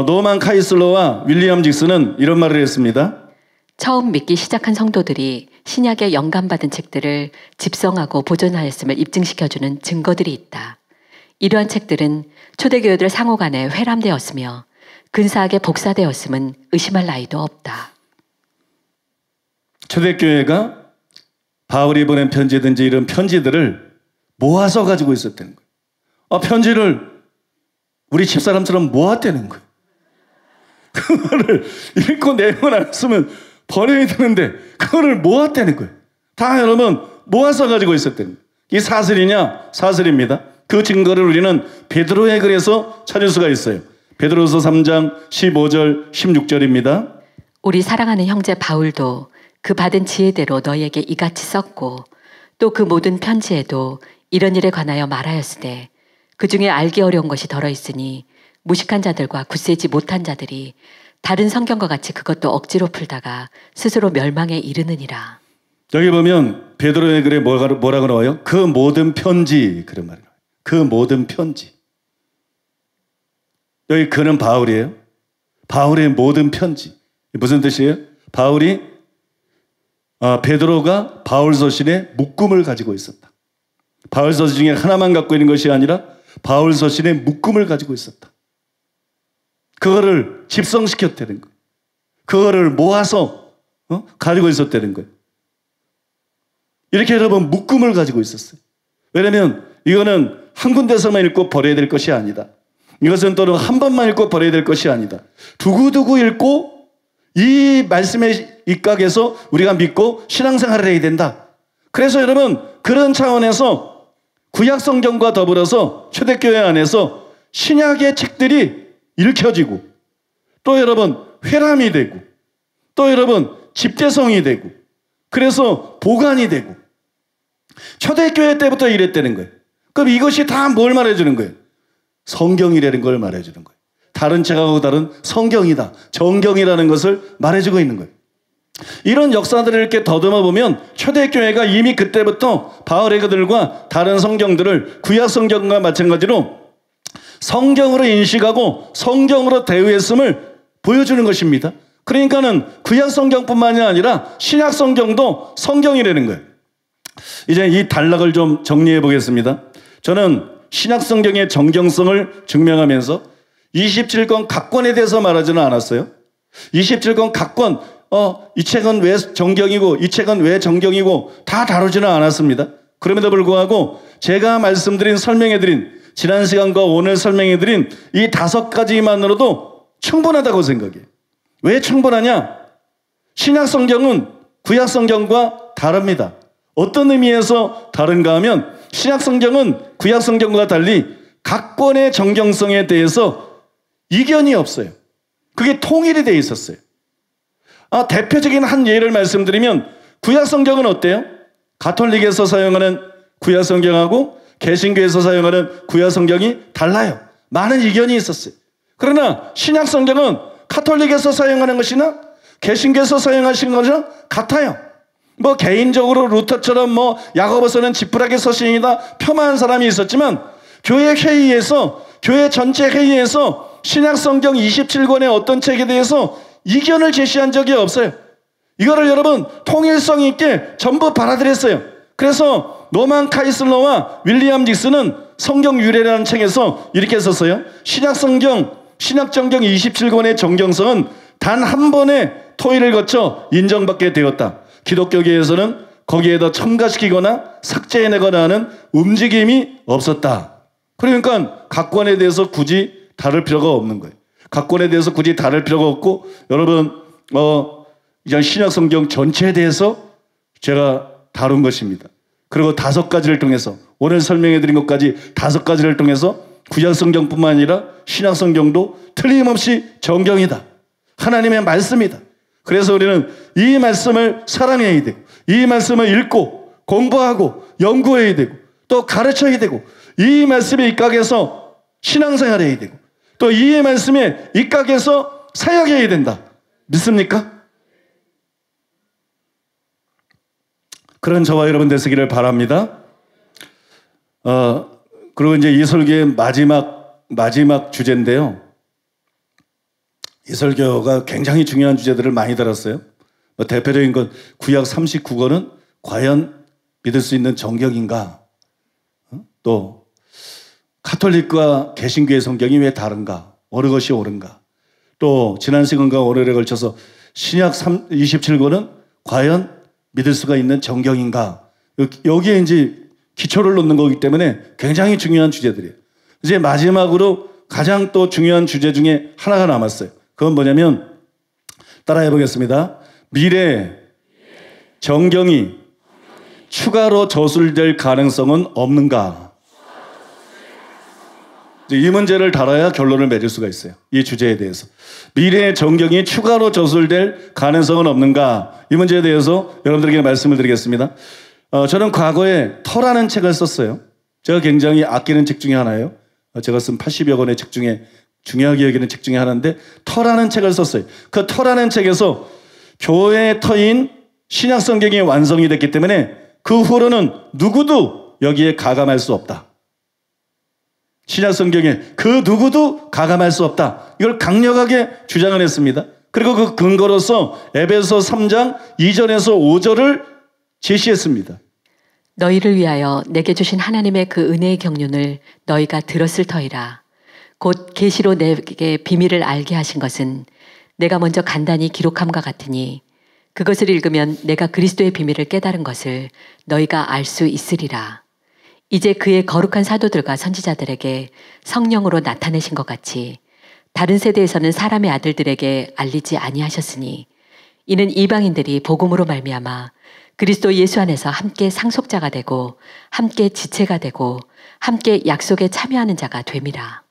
Speaker 2: 노만 카이슬러와 윌리엄 직스는 이런 말을 했습니다.
Speaker 3: 처음 믿기 시작한 성도들이 신약에 영감받은 책들을 집성하고 보존하였음을 입증시켜주는 증거들이 있다. 이러한 책들은 초대교회들 상호간에 회람되었으며 근사하게 복사되었음은 의심할 나위도 없다.
Speaker 2: 초대교회가 바울이 보낸 편지든지 이런 편지들을 모아서 가지고 있었다는 거예요. 편지를 우리 집사람처럼 모았다는 거예요. 그거를 읽고 내용을 안 쓰면 버려야 되는데 그거를 모았다는 거예요. 다 여러분 모아서 가지고 있었다는 거예요. 이 사슬이냐? 사슬입니다. 그 증거를 우리는 베드로의 글에서 찾을 수가 있어요. 베드로서 3장 15절 16절입니다.
Speaker 3: 우리 사랑하는 형제 바울도 그 받은 지혜대로 너희에게 이같이 썼고 또 그 모든 편지에도 이런 일에 관하여 말하였으되 그 중에 알기 어려운 것이 덜어 있으니 무식한 자들과 굳세지 못한 자들이 다른 성경과 같이 그것도 억지로 풀다가 스스로 멸망에 이르느니라.
Speaker 2: 여기 보면 베드로의 글에 뭐라고 나와요? 그 모든 편지 그런 말이 나와요. 그 모든 편지. 여기 그는 바울이에요. 바울의 모든 편지. 무슨 뜻이에요? 베드로가 바울 서신의 묶음을 가지고 있었다. 바울 서신 중에 하나만 갖고 있는 것이 아니라 바울 서신의 묶음을 가지고 있었다. 그거를 집성시켰다는 거예요. 그거를 모아서 가지고 있었다는 거예요. 이렇게 여러분 묶음을 가지고 있었어요. 왜냐하면 이거는 한 군데서만 읽고 버려야 될 것이 아니다. 이것은 또는 한 번만 읽고 버려야 될 것이 아니다. 두고두고 읽고 이 말씀의 입각에서 우리가 믿고 신앙생활을 해야 된다. 그래서 여러분 그런 차원에서 구약성경과 더불어서 초대교회 안에서 신약의 책들이 읽혀지고 또 여러분 회람이 되고 또 여러분 집대성이 되고 그래서 보관이 되고 초대교회 때부터 이랬다는 거예요. 그럼 이것이 다 뭘 말해주는 거예요? 성경이라는 걸 말해주는 거예요. 다른 책하고 다른 성경이다. 정경이라는 것을 말해주고 있는 거예요. 이런 역사들을 이렇게 더듬어 보면 초대교회가 이미 그때부터 바울의 글들과 다른 성경들을 구약 성경과 마찬가지로 성경으로 인식하고 성경으로 대우했음을 보여주는 것입니다. 그러니까는 구약 성경뿐만이 아니라 신약 성경도 성경이라는 거예요. 이제 이 단락을 좀 정리해 보겠습니다. 저는 신약 성경의 정경성을 증명하면서 27권 각권에 대해서 말하지는 않았어요. 27권 각권, 이 책은 왜 정경이고 이 책은 왜 정경이고 다 다루지는 않았습니다. 그럼에도 불구하고 제가 말씀드린 설명해드린 지난 시간과 오늘 설명해드린 이 5가지만으로도 충분하다고 생각해요. 왜 충분하냐? 신약 성경은 구약 성경과 다릅니다. 어떤 의미에서 다른가 하면 신약 성경은 구약 성경과 달리 각권의 정경성에 대해서 이견이 없어요. 그게 통일이 돼 있었어요. 대표적인 한 예를 말씀드리면 구약 성경은 어때요? 가톨릭에서 사용하는 구약 성경하고 개신교에서 사용하는 구약 성경이 달라요. 많은 이견이 있었어요. 그러나 신약 성경은 가톨릭에서 사용하는 것이나 개신교에서 사용하시는 것이나 같아요. 뭐 개인적으로 루터처럼 뭐 야고보서는 지푸라기 서신이다 폄하한 사람이 있었지만 교회 회의에서, 교회 전체 회의에서 신약 성경 27권의 어떤 책에 대해서 이견을 제시한 적이 없어요. 이거를 여러분 통일성 있게 전부 받아들였어요. 그래서 노만 카이슬러와 윌리엄 딕스는 성경 유래라는 책에서 이렇게 썼어요. 신약 정경 27권의 정경성은 단 한 번의 토의를 거쳐 인정받게 되었다. 기독교계에서는 거기에다 첨가시키거나 삭제해내거나 하는 움직임이 없었다. 그러니까 각권에 대해서 굳이 다룰 필요가 없는 거예요. 각권에 대해서 굳이 다룰 필요가 없고, 여러분 이제 신약 성경 전체에 대해서 제가 다룬 것입니다. 그리고 5가지를 통해서, 오늘 설명해드린 것까지 5가지를 통해서 구약 성경뿐만 아니라 신약 성경도 틀림없이 정경이다. 하나님의 말씀이다. 그래서 우리는 이 말씀을 사랑해야 되고, 이 말씀을 읽고 공부하고 연구해야 되고 또 가르쳐야 되고, 이 말씀에 입각해서 신앙생활을 해야 되고 또 이 말씀에 입각해서 사역해야 된다. 믿습니까? 그런 저와 여러분 되시기를 바랍니다. 그리고 이제 이 설교의 마지막 주제인데요. 이 설교가 굉장히 중요한 주제들을 많이 다뤘어요. 대표적인 건 구약 39권은 과연 믿을 수 있는 정경인가? 또 가톨릭과 개신교의 성경이 왜 다른가? 어느 것이 옳은가? 또 지난 시간과 오늘에 걸쳐서 신약 27권은 과연 믿을 수가 있는 정경인가? 여기에 이제 기초를 놓는 거기 때문에 굉장히 중요한 주제들이에요. 이제 마지막으로 가장 또 중요한 주제 중에 하나가 남았어요. 그건 뭐냐면, 따라해 보겠습니다. 미래 정경이 추가로 저술될 가능성은 없는가? 이 문제를 다뤄야 결론을 맺을 수가 있어요. 이 주제에 대해서. 미래의 정경이 추가로 저술될 가능성은 없는가? 이 문제에 대해서 여러분들에게 말씀을 드리겠습니다. 저는 과거에 터라는 책을 썼어요. 제가 굉장히 아끼는 책 중에 하나예요. 제가 쓴 80여 권의 책 중에 중요하게 여기는 책 중에 하나인데, 터라는 책을 썼어요. 그 터라는 책에서 교회의 터인 신약 성경이 완성이 됐기 때문에 그 후로는 누구도 여기에 가감할 수 없다. 신약 성경에 그 누구도 가감할 수 없다. 이걸 강력하게 주장을 했습니다. 그리고 그 근거로서 에베소 3장 2절에서 5절을 제시했습니다.
Speaker 3: 너희를 위하여 내게 주신 하나님의 그 은혜의 경륜을 너희가 들었을 터이라. 곧 계시로 내게 비밀을 알게 하신 것은 내가 먼저 간단히 기록함과 같으니 그것을 읽으면 내가 그리스도의 비밀을 깨달은 것을 너희가 알 수 있으리라. 이제 그의 거룩한 사도들과 선지자들에게 성령으로 나타내신 것 같이 다른 세대에서는 사람의 아들들에게 알리지 아니하셨으니 이는 이방인들이 복음으로 말미암아 그리스도 예수 안에서 함께 상속자가 되고 함께 지체가 되고 함께 약속에 참여하는 자가 됨이라.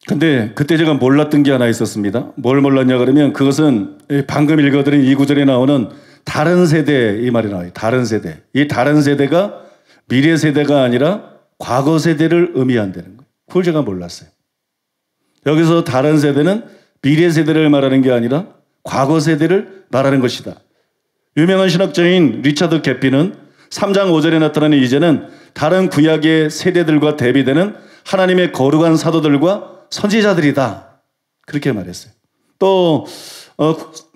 Speaker 2: 근데 그때 제가 몰랐던 게 하나 있었습니다. 뭘 몰랐냐 그러면, 그것은 방금 읽어드린 이 구절에 나오는 다른 세대, 이 말이 나와요. 다른 세대. 이 다른 세대가 미래 세대가 아니라 과거 세대를 의미한다는 거예요. 그걸 제가 몰랐어요. 여기서 다른 세대는 미래 세대를 말하는 게 아니라 과거 세대를 말하는 것이다. 유명한 신학자인 리차드 개피는 3장 5절에 나타나는 이제는 다른 구약의 세대들과 대비되는 하나님의 거룩한 사도들과 선지자들이다. 그렇게 말했어요. 또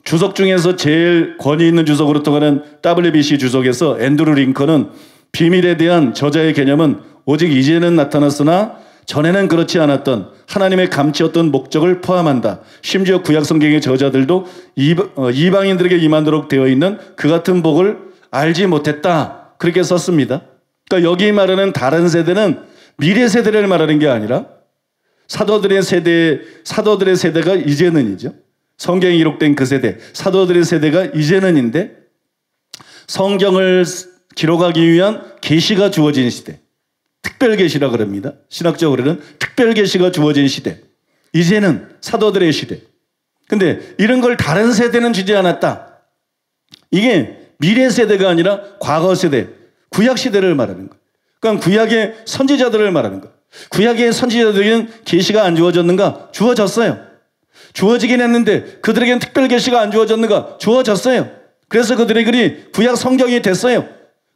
Speaker 2: 주석 중에서 제일 권위 있는 주석으로 통하는 WBC 주석에서 앤드루 링컨은 비밀에 대한 저자의 개념은 오직 이제는 나타났으나 전에는 그렇지 않았던 하나님의 감추었던 목적을 포함한다. 심지어 구약 성경의 저자들도 이방인들에게 임하도록 되어 있는 그 같은 복을 알지 못했다. 그렇게 썼습니다. 그러니까 여기 말하는 다른 세대는 미래 세대를 말하는 게 아니라 사도들의 세대가 이제는이죠. 성경에 기록된 그 세대, 사도들의 세대가 이제는인데, 성경을 기록하기 위한 계시가 주어진 시대, 특별 계시라 그럽니다. 신학적으로는 특별 계시가 주어진 시대. 이제는 사도들의 시대. 근데 이런 걸 다른 세대는 주지 않았다. 이게 미래 세대가 아니라 과거 세대, 구약 시대를 말하는 거예요. 그러니까 구약의 선지자들을 말하는 거예요. 구약의 선지자들에게는 계시가 안 주어졌는가? 주어졌어요. 주어지긴 했는데 그들에게는 특별 계시가 안 주어졌는가? 주어졌어요. 그래서 그들의 글이 구약 성경이 됐어요.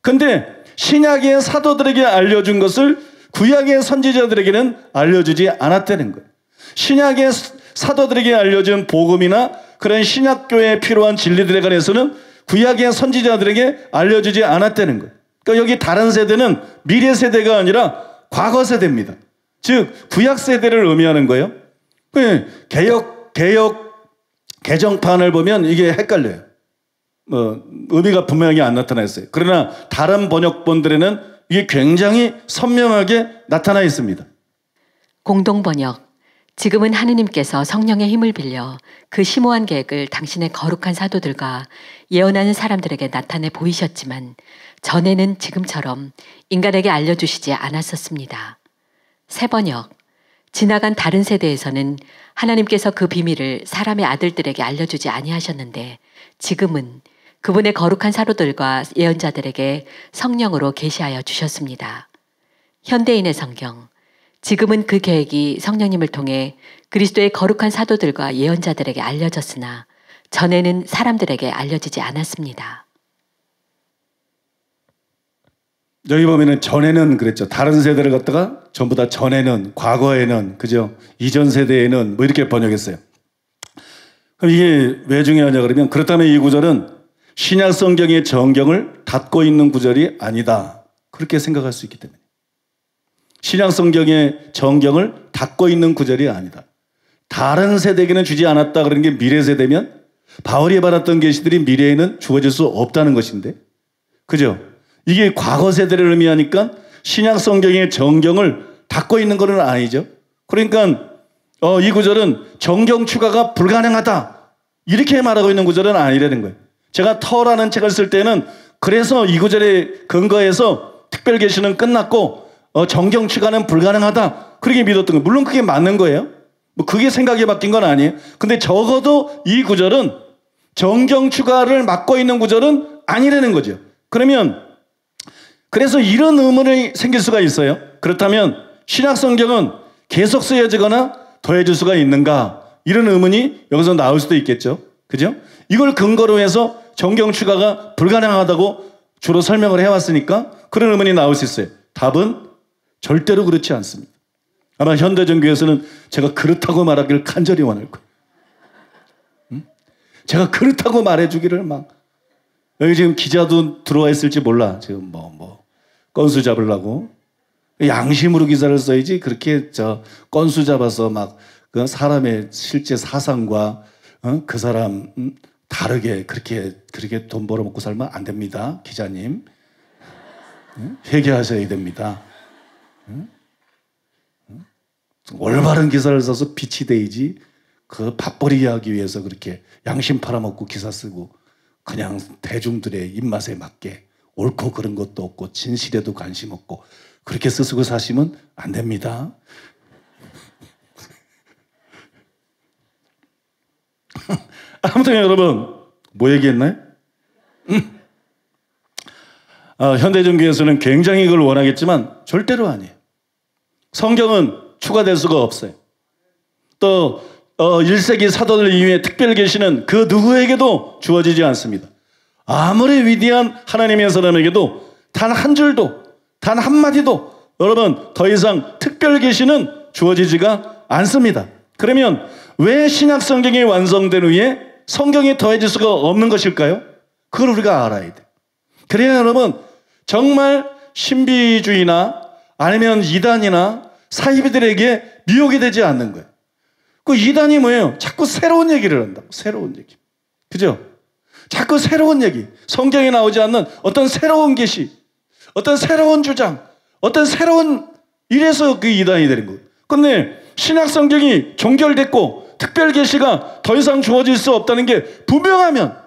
Speaker 2: 근데 신약의 사도들에게 알려준 것을 구약의 선지자들에게는 알려주지 않았다는 거예요. 신약의 사도들에게 알려준 복음이나 그런 신약교회에 필요한 진리들에 관해서는 구약의 선지자들에게 알려주지 않았다는 거예요. 그러니까 여기 다른 세대는 미래 세대가 아니라 과거 세대입니다. 즉 구약 세대를 의미하는 거예요. 개정판을 보면 이게 헷갈려요. 의미가 분명히 안 나타나 있어요. 그러나 다른 번역본들에는 이게 굉장히 선명하게 나타나 있습니다.
Speaker 3: 공동번역. 지금은 하느님께서 성령의 힘을 빌려 그 심오한 계획을 당신의 거룩한 사도들과 예언하는 사람들에게 나타내 보이셨지만 전에는 지금처럼 인간에게 알려주시지 않았었습니다. 새번역. 지나간 다른 세대에서는 하나님께서 그 비밀을 사람의 아들들에게 알려주지 아니하셨는데 지금은 그분의 거룩한 사도들과 예언자들에게 성령으로 계시하여 주셨습니다. 현대인의 성경. 지금은 그 계획이 성령님을 통해 그리스도의 거룩한 사도들과 예언자들에게 알려졌으나 전에는 사람들에게 알려지지 않았습니다.
Speaker 2: 여기 보면은 전에는 그랬죠. 다른 세대를 갖다가 전부 다 전에는, 과거에는, 그죠? 이전 세대에는 뭐 이렇게 번역했어요. 그럼 이게 왜 중요하냐 그러면 그렇다면 이 구절은 신약 성경의 정경을 닫고 있는 구절이 아니다. 그렇게 생각할 수 있기 때문에. 신약 성경의 정경을 닫고 있는 구절이 아니다. 다른 세대에게는 주지 않았다 그러는 게 미래 세대면 바울이 받았던 계시들이 미래에는 주어질 수 없다는 것인데, 그죠? 이게 과거 세대를 의미하니까 신약 성경의 정경을 닫고 있는 것은 아니죠. 그러니까 이 구절은 정경 추가가 불가능하다 이렇게 말하고 있는 구절은 아니라는 거예요. 제가 터라는 책을 쓸 때는 그래서 이 구절에 근거해서 특별 계시는 끝났고 정경 추가는 불가능하다 그렇게 믿었던 거예요. 물론 그게 맞는 거예요. 뭐 그게 생각이 바뀐 건 아니에요. 근데 적어도 이 구절은 정경 추가를 막고 있는 구절은 아니라는 거죠. 그러면 그래서 이런 의문이 생길 수가 있어요. 그렇다면 신약 성경은 계속 쓰여지거나 더해질 수가 있는가? 이런 의문이 여기서 나올 수도 있겠죠. 그죠? 이걸 근거로 해서 정경 추가가 불가능하다고 주로 설명을 해왔으니까 그런 의문이 나올 수 있어요. 답은 절대로 그렇지 않습니다. 아마 현대전교에서는 제가 그렇다고 말하기를 간절히 원할 거예요. 제가 그렇다고 말해주기를 막 여기 지금 기자도 들어와 있을지 몰라. 지금 건수 잡으려고 양심으로 기사를 써야지 그렇게 건수 잡아서 막 그 사람의 실제 사상과 그 사람 다르게 그렇게 돈 벌어먹고 살면 안 됩니다. 기자님 회개하셔야 됩니다. 올바른 기사를 써서 빛이 되이지 그 밥벌이 하기 위해서 그렇게 양심 팔아먹고 기사 쓰고 그냥 대중들의 입맛에 맞게 옳고 그른 것도 없고 진실에도 관심 없고 그렇게 쓰고 사시면 안 됩니다. 아무튼 여러분 뭐 얘기했나요? 현대전교에서는 굉장히 이걸 원하겠지만 절대로 아니에요. 성경은 추가될 수가 없어요. 또 1세기 사도들 이후에 특별 계시는 그 누구에게도 주어지지 않습니다. 아무리 위대한 하나님의 사람에게도 단 한 줄도 단 한마디도 여러분 더 이상 특별 계시는 주어지지가 않습니다. 그러면 왜 신약 성경이 완성된 후에 성경이 더해질 수가 없는 것일까요? 그걸 우리가 알아야 돼요. 그래야 여러분 정말 신비주의나 아니면 이단이나 사이비들에게 미혹이 되지 않는 거예요. 그 이단이 뭐예요? 자꾸 새로운 얘기를 한다고. 새로운 얘기. 그죠? 자꾸 새로운 얘기. 성경에 나오지 않는 어떤 새로운 계시, 어떤 새로운 주장, 어떤 새로운 이래서 그 이단이 되는 거예요. 근데 신약 성경이 종결됐고 특별 계시가 더 이상 주어질 수 없다는 게 분명하면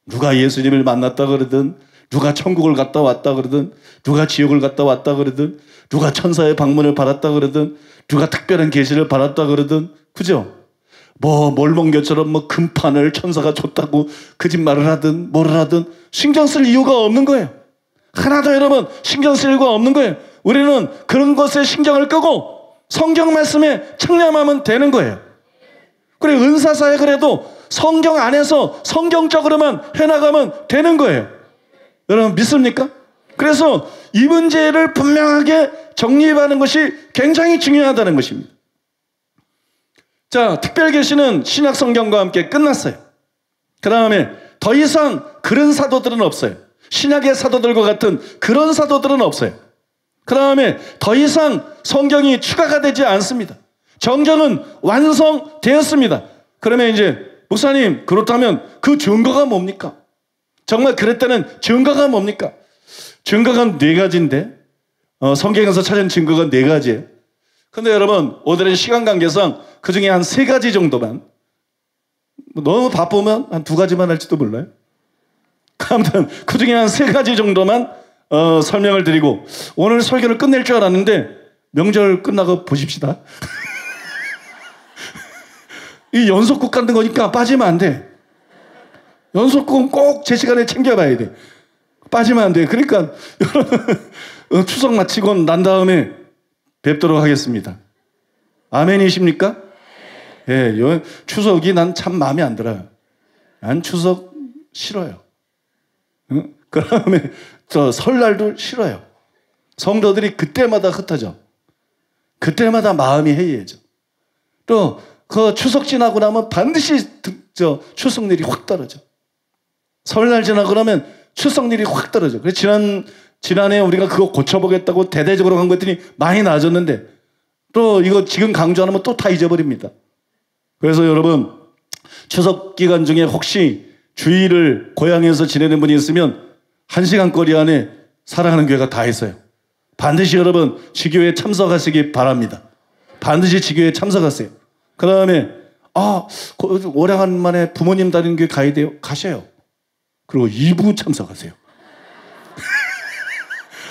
Speaker 2: 누가 예수님을 만났다 그러든 누가 천국을 갔다 왔다 그러든 누가 지옥을 갔다 왔다 그러든 누가 천사의 방문을 받았다 그러든 누가 특별한 계시를 받았다 그러든 그죠? 뭐 몰몬교처럼 뭐 금판을 천사가 줬다고 거짓말을 하든 뭐를 하든 신경 쓸 이유가 없는 거예요. 하나도 여러분 신경 쓸 이유가 없는 거예요. 우리는 그런 것에 신경을 끄고 성경 말씀에 청렴하면 되는 거예요. 그래 은사사역을 해도 성경 안에서 성경적으로만 해나가면 되는 거예요. 여러분 믿습니까? 그래서 이 문제를 분명하게 정립하는 것이 굉장히 중요하다는 것입니다. 자, 특별계시는 신약성경과 함께 끝났어요. 그 다음에 더 이상 그런 사도들은 없어요. 신약의 사도들과 같은 그런 사도들은 없어요. 그 다음에 더 이상 성경이 추가가 되지 않습니다. 정경은 완성되었습니다. 그러면 이제 목사님 그렇다면 그 증거가 뭡니까? 정말 그랬다는 증거가 뭡니까? 증거가 네 가지인데 성경에서 찾은 증거가 네 가지예요. 근데 여러분 오늘의 시간 관계상 그 중에 한 세 가지 정도만, 너무 바쁘면 한 두 가지만 할지도 몰라요. 아무튼 그 중에 한 세 가지 정도만 설명을 드리고 오늘 설교를 끝낼 줄 알았는데 명절 끝나고 보십시다. 이 연속극 같은 거니까 빠지면 안 돼. 연속극은 꼭 제 시간에 챙겨봐야 돼. 빠지면 안 돼. 그러니까 여러분 추석 마치고 난 다음에 뵙도록 하겠습니다. 아멘이십니까? 예, 추석이 난 참 마음에 안 들어요. 난 추석 싫어요. 응? 그 다음에 저 설날도 싫어요. 성도들이 그때마다 흩어져. 그때마다 마음이 해이해져. 또 그 추석 지나고 나면 반드시 저 추석일이 확 떨어져. 설날 지나고 나면 추석일이 확 떨어져. 그래서 지난해 우리가 그거 고쳐보겠다고 대대적으로 간 것들이 많이 나아졌는데 또 이거 지금 강조 안 하면 또 다 잊어버립니다. 그래서 여러분 추석 기간 중에 혹시 주일을 고향에서 지내는 분이 있으면 1시간 거리 안에 사랑하는 교회가 다 있어요. 반드시 여러분 지교회에 참석하시기 바랍니다. 반드시 지교회에 참석하세요. 그 다음에 오래간만에 부모님 다니는 교회 가야 돼요. 가셔요. 그리고 2부 참석하세요.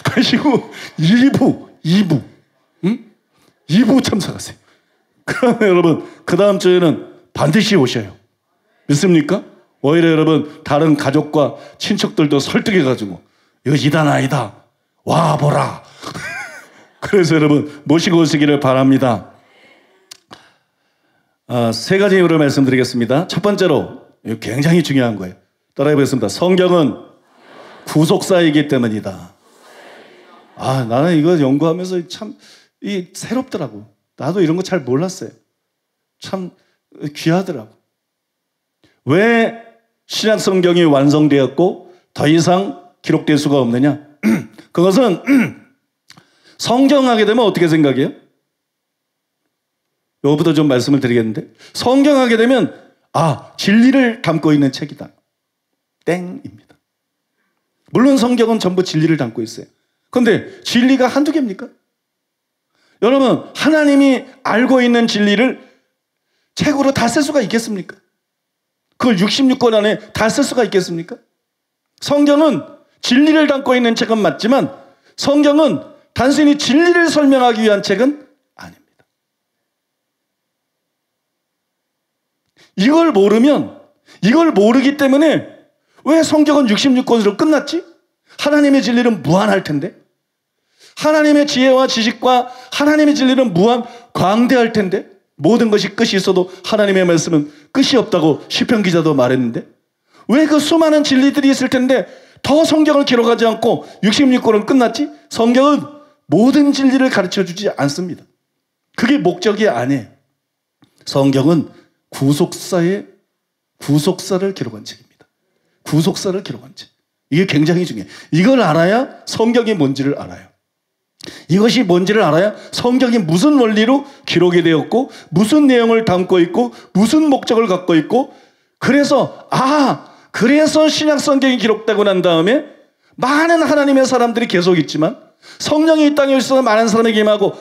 Speaker 2: 가시고 2부 응? 2부 참석하세요. 그러면 여러분 그 다음 주에는 반드시 오셔요. 믿습니까? 오히려 여러분 다른 가족과 친척들도 설득해가지고 이거 이단 아니다 와보라. 그래서 여러분 모시고 오시기를 바랍니다. 세 가지 이유를 말씀드리겠습니다. 첫 번째로 이거 굉장히 중요한 거예요. 따라해보겠습니다. 성경은 구속사이기 때문이다. 나는 이거 연구하면서 참 새롭더라고. 나도 이런 거 잘 몰랐어요. 참 귀하더라고. 왜 신약 성경이 완성되었고 더 이상 기록될 수가 없느냐? 그것은 성경하게 되면 어떻게 생각해요? 이거부터 좀 말씀을 드리겠는데 성경하게 되면 진리를 담고 있는 책이다. 땡입니다. 물론 성경은 전부 진리를 담고 있어요. 그런데 진리가 한두 개입니까? 여러분 하나님이 알고 있는 진리를 책으로 다 쓸 수가 있겠습니까? 그걸 66권 안에 다 쓸 수가 있겠습니까? 성경은 진리를 담고 있는 책은 맞지만 성경은 단순히 진리를 설명하기 위한 책은 아닙니다. 이걸 모르기 때문에 왜 성경은 66권으로 끝났지? 하나님의 진리는 무한할 텐데, 하나님의 지혜와 지식과 하나님의 진리는 무한 광대할 텐데, 모든 것이 끝이 있어도 하나님의 말씀은 끝이 없다고 시편 기자도 말했는데 왜 그 수많은 진리들이 있을 텐데 더 성경을 기록하지 않고 66권은 끝났지? 성경은 모든 진리를 가르쳐주지 않습니다. 그게 목적이 아니에요. 성경은 구속사를 기록한 책입니다. 구속사를 기록한 책. 이게 굉장히 중요해요. 이걸 알아야 성경이 뭔지를 알아요. 이것이 뭔지를 알아야 성경이 무슨 원리로 기록이 되었고 무슨 내용을 담고 있고 무슨 목적을 갖고 있고 그래서 신약 성경이 기록되고 난 다음에 많은 하나님의 사람들이 계속 있지만 성령이 이 땅에 있어서 많은 사람에게 임하고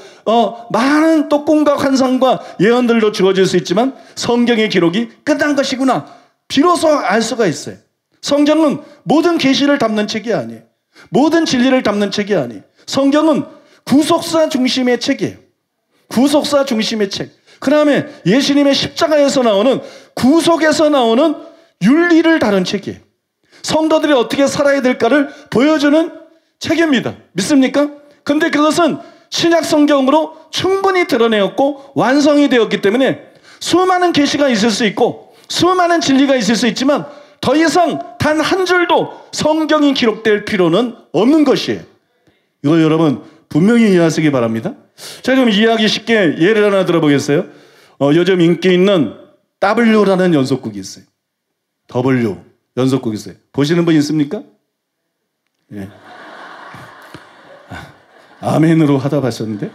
Speaker 2: 많은 또 꿈과 환상과 예언들도 주어질 수 있지만 성경의 기록이 끝난 것이구나 비로소 알 수가 있어요. 성경은 모든 계시를 담는 책이 아니에요. 모든 진리를 담는 책이 아니에요. 성경은 구속사 중심의 책이에요. 구속사 중심의 책. 그 다음에 예수님의 십자가에서 나오는 구속에서 나오는 윤리를 다룬 책이에요. 성도들이 어떻게 살아야 될까를 보여주는 책입니다. 믿습니까? 근데 그것은 신약 성경으로 충분히 드러내었고 완성이 되었기 때문에 수많은 계시가 있을 수 있고 수많은 진리가 있을 수 있지만 더 이상 단 한 줄도 성경이 기록될 필요는 없는 것이에요. 이거 여러분 분명히 이해하시기 바랍니다. 자, 그럼 이해하기 쉽게 예를 하나 들어보겠어요? 요즘 인기 있는 W라는 연속극이 있어요. W 연속극이 있어요. 보시는 분 있습니까? 예. 아멘으로 하다 봤었는데.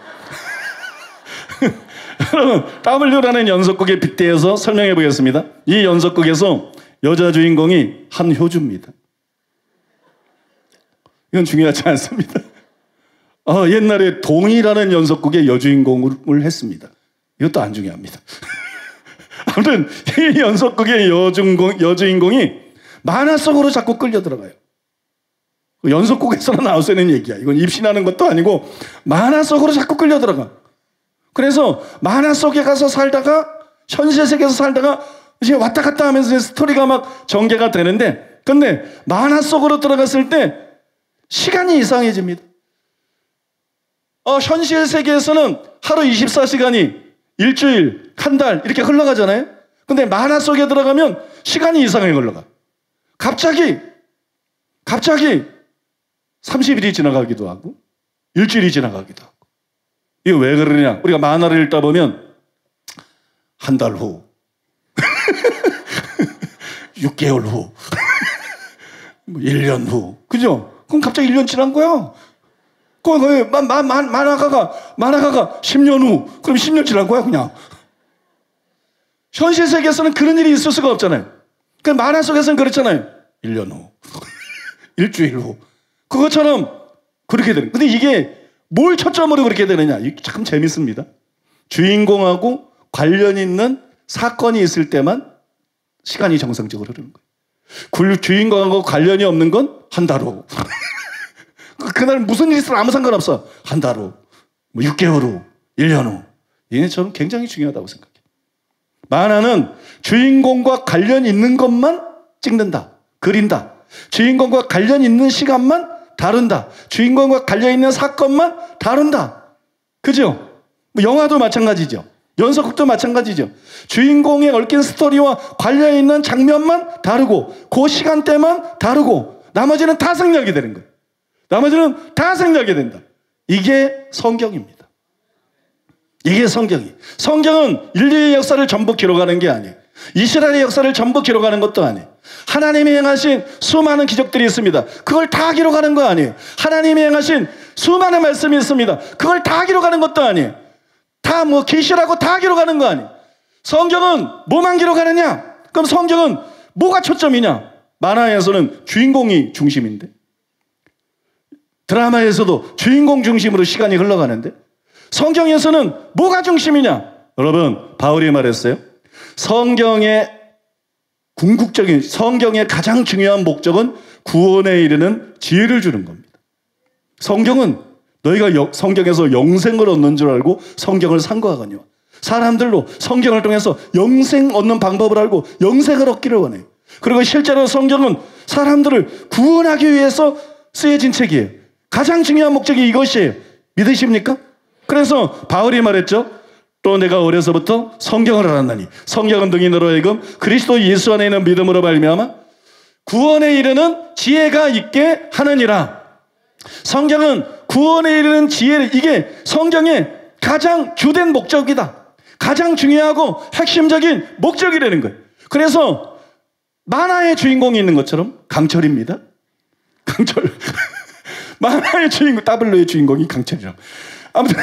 Speaker 2: 여러분, W라는 연속극에 빗대어서 설명해 보겠습니다. 이 연속극에서 여자 주인공이 한효주입니다. 이건 중요하지 않습니다. 옛날에 동이라는 연속극의 여주인공을 했습니다. 이것도 안 중요합니다. 아무튼 이 연속극의 여주인공이 만화 속으로 자꾸 끌려 들어가요. 연속극에서는 나올 수 있는 얘기야. 이건 입신하는 것도 아니고 만화 속으로 자꾸 끌려 들어가. 그래서 만화 속에 가서 살다가 현실 세계에서 살다가 이제 왔다 갔다 하면서 스토리가 막 전개가 되는데, 근데 만화 속으로 들어갔을 때 시간이 이상해집니다. 현실 세계에서는 하루 24시간이 일주일, 한 달 이렇게 흘러가잖아요. 근데 만화 속에 들어가면 시간이 이상하게 흘러가. 갑자기 30일이 지나가기도 하고 일주일이 지나가기도 하고. 이게 왜 그러냐? 우리가 만화를 읽다 보면 한 달 후 6개월 후 1년 후, 그죠? 그럼 갑자기 1년 지난 거야. 만화가가 10년 후, 그럼 10년 지난 거야 그냥. 현실 세계에서는 그런 일이 있을 수가 없잖아요. 그 만화 속에서는 그렇잖아요. 1년 후 일주일 후, 그것처럼 그렇게 되는. 근데 이게 뭘 초점으로 그렇게 되느냐? 이게 참 재밌습니다. 주인공하고 관련 있는 사건이 있을 때만 시간이 정상적으로 흐르는 거예요. 주인공하고 관련이 없는 건 한 달 후. 그날 무슨 일이 있어도 아무 상관없어. 한 달 후, 6개월 후, 1년 후. 이게 저는 굉장히 중요하다고 생각해요. 만화는 주인공과 관련 있는 것만 찍는다, 그린다. 주인공과 관련 있는 시간만 다룬다. 주인공과 관련 있는 사건만 다룬다. 그죠? 영화도 마찬가지죠. 연속극도 마찬가지죠. 주인공에 얽힌 스토리와 관련 있는 장면만 다루고 그 시간대만 다루고 나머지는 다 생략이 되는 거예요. 나머지는 다 생략이 된다. 이게 성경입니다. 이게 성경이. 성경은 인류의 역사를 전부 기록하는 게 아니에요. 이스라엘의 역사를 전부 기록하는 것도 아니에요. 하나님이 행하신 수많은 기적들이 있습니다. 그걸 다 기록하는 거 아니에요. 하나님이 행하신 수많은 말씀이 있습니다. 그걸 다 기록하는 것도 아니에요. 다 계시라고 다 기록하는 거 아니에요. 성경은 뭐만 기록하느냐? 그럼 성경은 뭐가 초점이냐? 만화에서는 주인공이 중심인데, 드라마에서도 주인공 중심으로 시간이 흘러가는데, 성경에서는 뭐가 중심이냐? 여러분, 바울이 말했어요. 성경의 궁극적인, 성경의 가장 중요한 목적은 구원에 이르는 지혜를 주는 겁니다. 성경은 너희가 성경에서 영생을 얻는 줄 알고 성경을 상고하거니와 사람들로 성경을 통해서 영생 얻는 방법을 알고 영생을 얻기를 원해요. 그리고 실제로 성경은 사람들을 구원하기 위해서 쓰여진 책이에요. 가장 중요한 목적이 이것이에요. 믿으십니까? 그래서 바울이 말했죠. 또 내가 어려서부터 성경을 알았나니 성경은 등이 너로 하여금 그리스도 예수 안에 있는 믿음으로 말미암아 구원에 이르는 지혜가 있게 하느니라. 성경은 구원에 이르는 지혜를, 이게 성경의 가장 주된 목적이다. 가장 중요하고 핵심적인 목적이라는 거예요. 그래서 만화의 주인공이 있는 것처럼 강철입니다. 강철. 만화의 주인공, W의 주인공이 강철이라고. 아무튼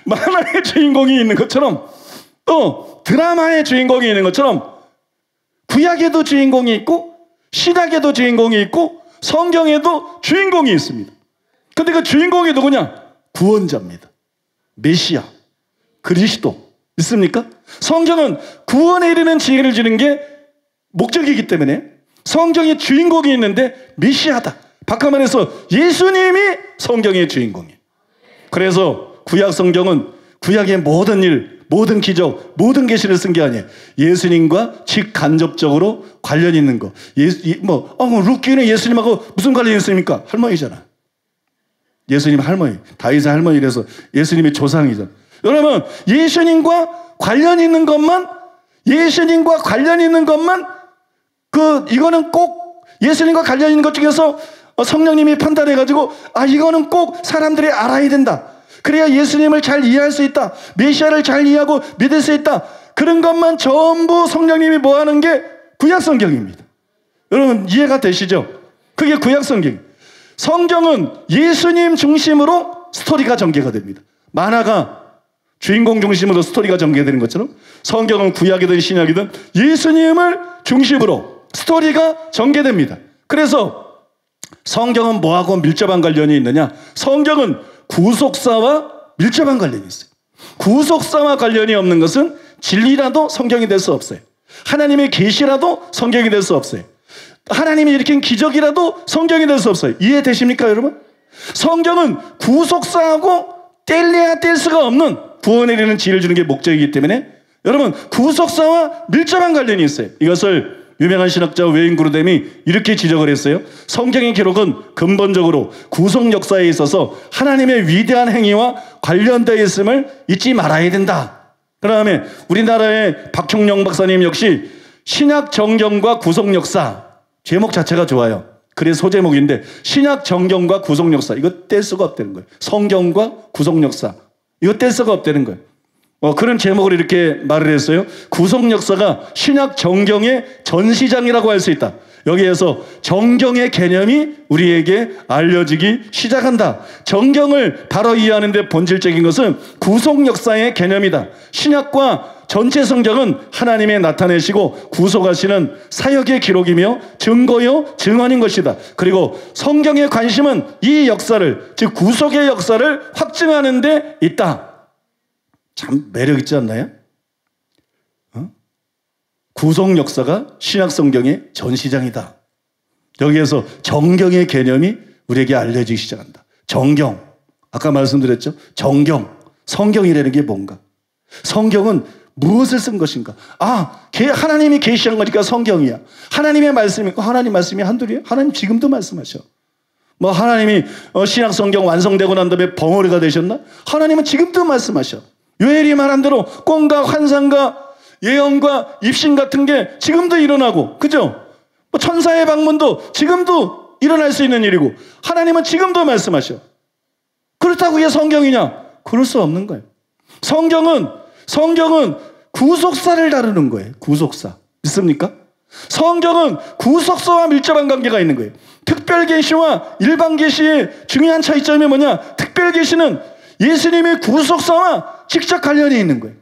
Speaker 2: 만화의 주인공이 있는 것처럼 또 드라마의 주인공이 있는 것처럼 구약에도 주인공이 있고 신약에도 주인공이 있고 성경에도 주인공이 있습니다. 근데 그 주인공이 누구냐? 구원자입니다. 메시아, 그리스도. 믿습니까? 성경은 구원에 이르는 지혜를 주는 게 목적이기 때문에 성경에 주인공이 있는데 메시아다. 바꿔 말해서 예수님이 성경의 주인공이에요. 그래서 구약 성경은 구약의 모든 일, 모든 기적, 모든 계시를 쓴 게 아니에요. 예수님과 직간접적으로 관련 있는 거. 룻기는 예수님하고 무슨 관련이 있습니까? 할머니잖아. 예수님 할머니, 다윗의 할머니라서 예수님의 조상이잖아. 여러분, 예수님과 관련 있는 것만, 이거는 꼭 예수님과 관련 있는 것 중에서 성령님이 판단해가지고, 이거는 꼭 사람들이 알아야 된다. 그래야 예수님을 잘 이해할 수 있다. 메시아를 잘 이해하고 믿을 수 있다. 그런 것만 전부 성령님이 뭐 하는 게 구약성경입니다. 여러분, 이해가 되시죠? 그게 구약성경. 성경은 예수님 중심으로 스토리가 전개가 됩니다. 만화가 주인공 중심으로 스토리가 전개되는 것처럼 성경은 구약이든 신약이든 예수님을 중심으로 스토리가 전개됩니다. 그래서 성경은 뭐하고 밀접한 관련이 있느냐? 성경은 구속사와 밀접한 관련이 있어요. 구속사와 관련이 없는 것은 진리라도 성경이 될 수 없어요. 하나님의 계시라도 성경이 될 수 없어요. 하나님이 일으킨 기적이라도 성경이 될 수 없어요. 이해되십니까, 여러분? 성경은 구속사하고 뗄래야 뗄 수가 없는 구원에 이르는 지혜를 주는 게 목적이기 때문에 여러분, 구속사와 밀접한 관련이 있어요. 이것을 유명한 신학자 웨인 그루뎀이 이렇게 지적을 했어요. 성경의 기록은 근본적으로 구속 역사에 있어서 하나님의 위대한 행위와 관련되어 있음을 잊지 말아야 된다. 그 다음에 우리나라의 박형영 박사님 역시 신약 정경과 구속 역사, 제목 자체가 좋아요. 글의 소제목인데 신약 정경과 구속 역사, 이거 뗄 수가 없다는 거예요. 성경과 구속 역사, 이거 뗄 수가 없다는 거예요. 그런 제목을 이렇게 말을 했어요. 구속 역사가 신약 정경의 전시장이라고 할 수 있다. 여기에서 정경의 개념이 우리에게 알려지기 시작한다. 정경을 바로 이해하는 데 본질적인 것은 구속 역사의 개념이다. 신약과 전체 성경은 하나님의 나타내시고 구속하시는 사역의 기록이며 증거요 증언인 것이다. 그리고 성경의 관심은 이 역사를, 즉 구속의 역사를 확증하는 데 있다. 참 매력 있지 않나요? 구속 역사가 신약 성경의 전시장이다. 여기에서 정경의 개념이 우리에게 알려지기 시작한다. 정경, 아까 말씀드렸죠? 정경, 성경이라는 게 뭔가? 성경은 무엇을 쓴 것인가? 하나님이 계시한 거니까 성경이야. 하나님의 말씀이, 하나님 말씀이 한둘이에요? 하나님 지금도 말씀하셔. 하나님이 신약 성경 완성되고 난 다음에 벙어리가 되셨나? 하나님은 지금도 말씀하셔. 요엘이 말한 대로 꿈과 환상과 예언과 입신 같은 게 지금도 일어나고, 그죠? 천사의 방문도 지금도 일어날 수 있는 일이고, 하나님은 지금도 말씀하셔. 그렇다고 이게 성경이냐? 그럴 수 없는 거예요. 성경은 구속사를 다루는 거예요. 구속사. 믿습니까? 성경은 구속사와 밀접한 관계가 있는 거예요. 특별계시와 일반계시의 중요한 차이점이 뭐냐? 특별계시는 예수님의 구속사와 직접 관련이 있는 거예요.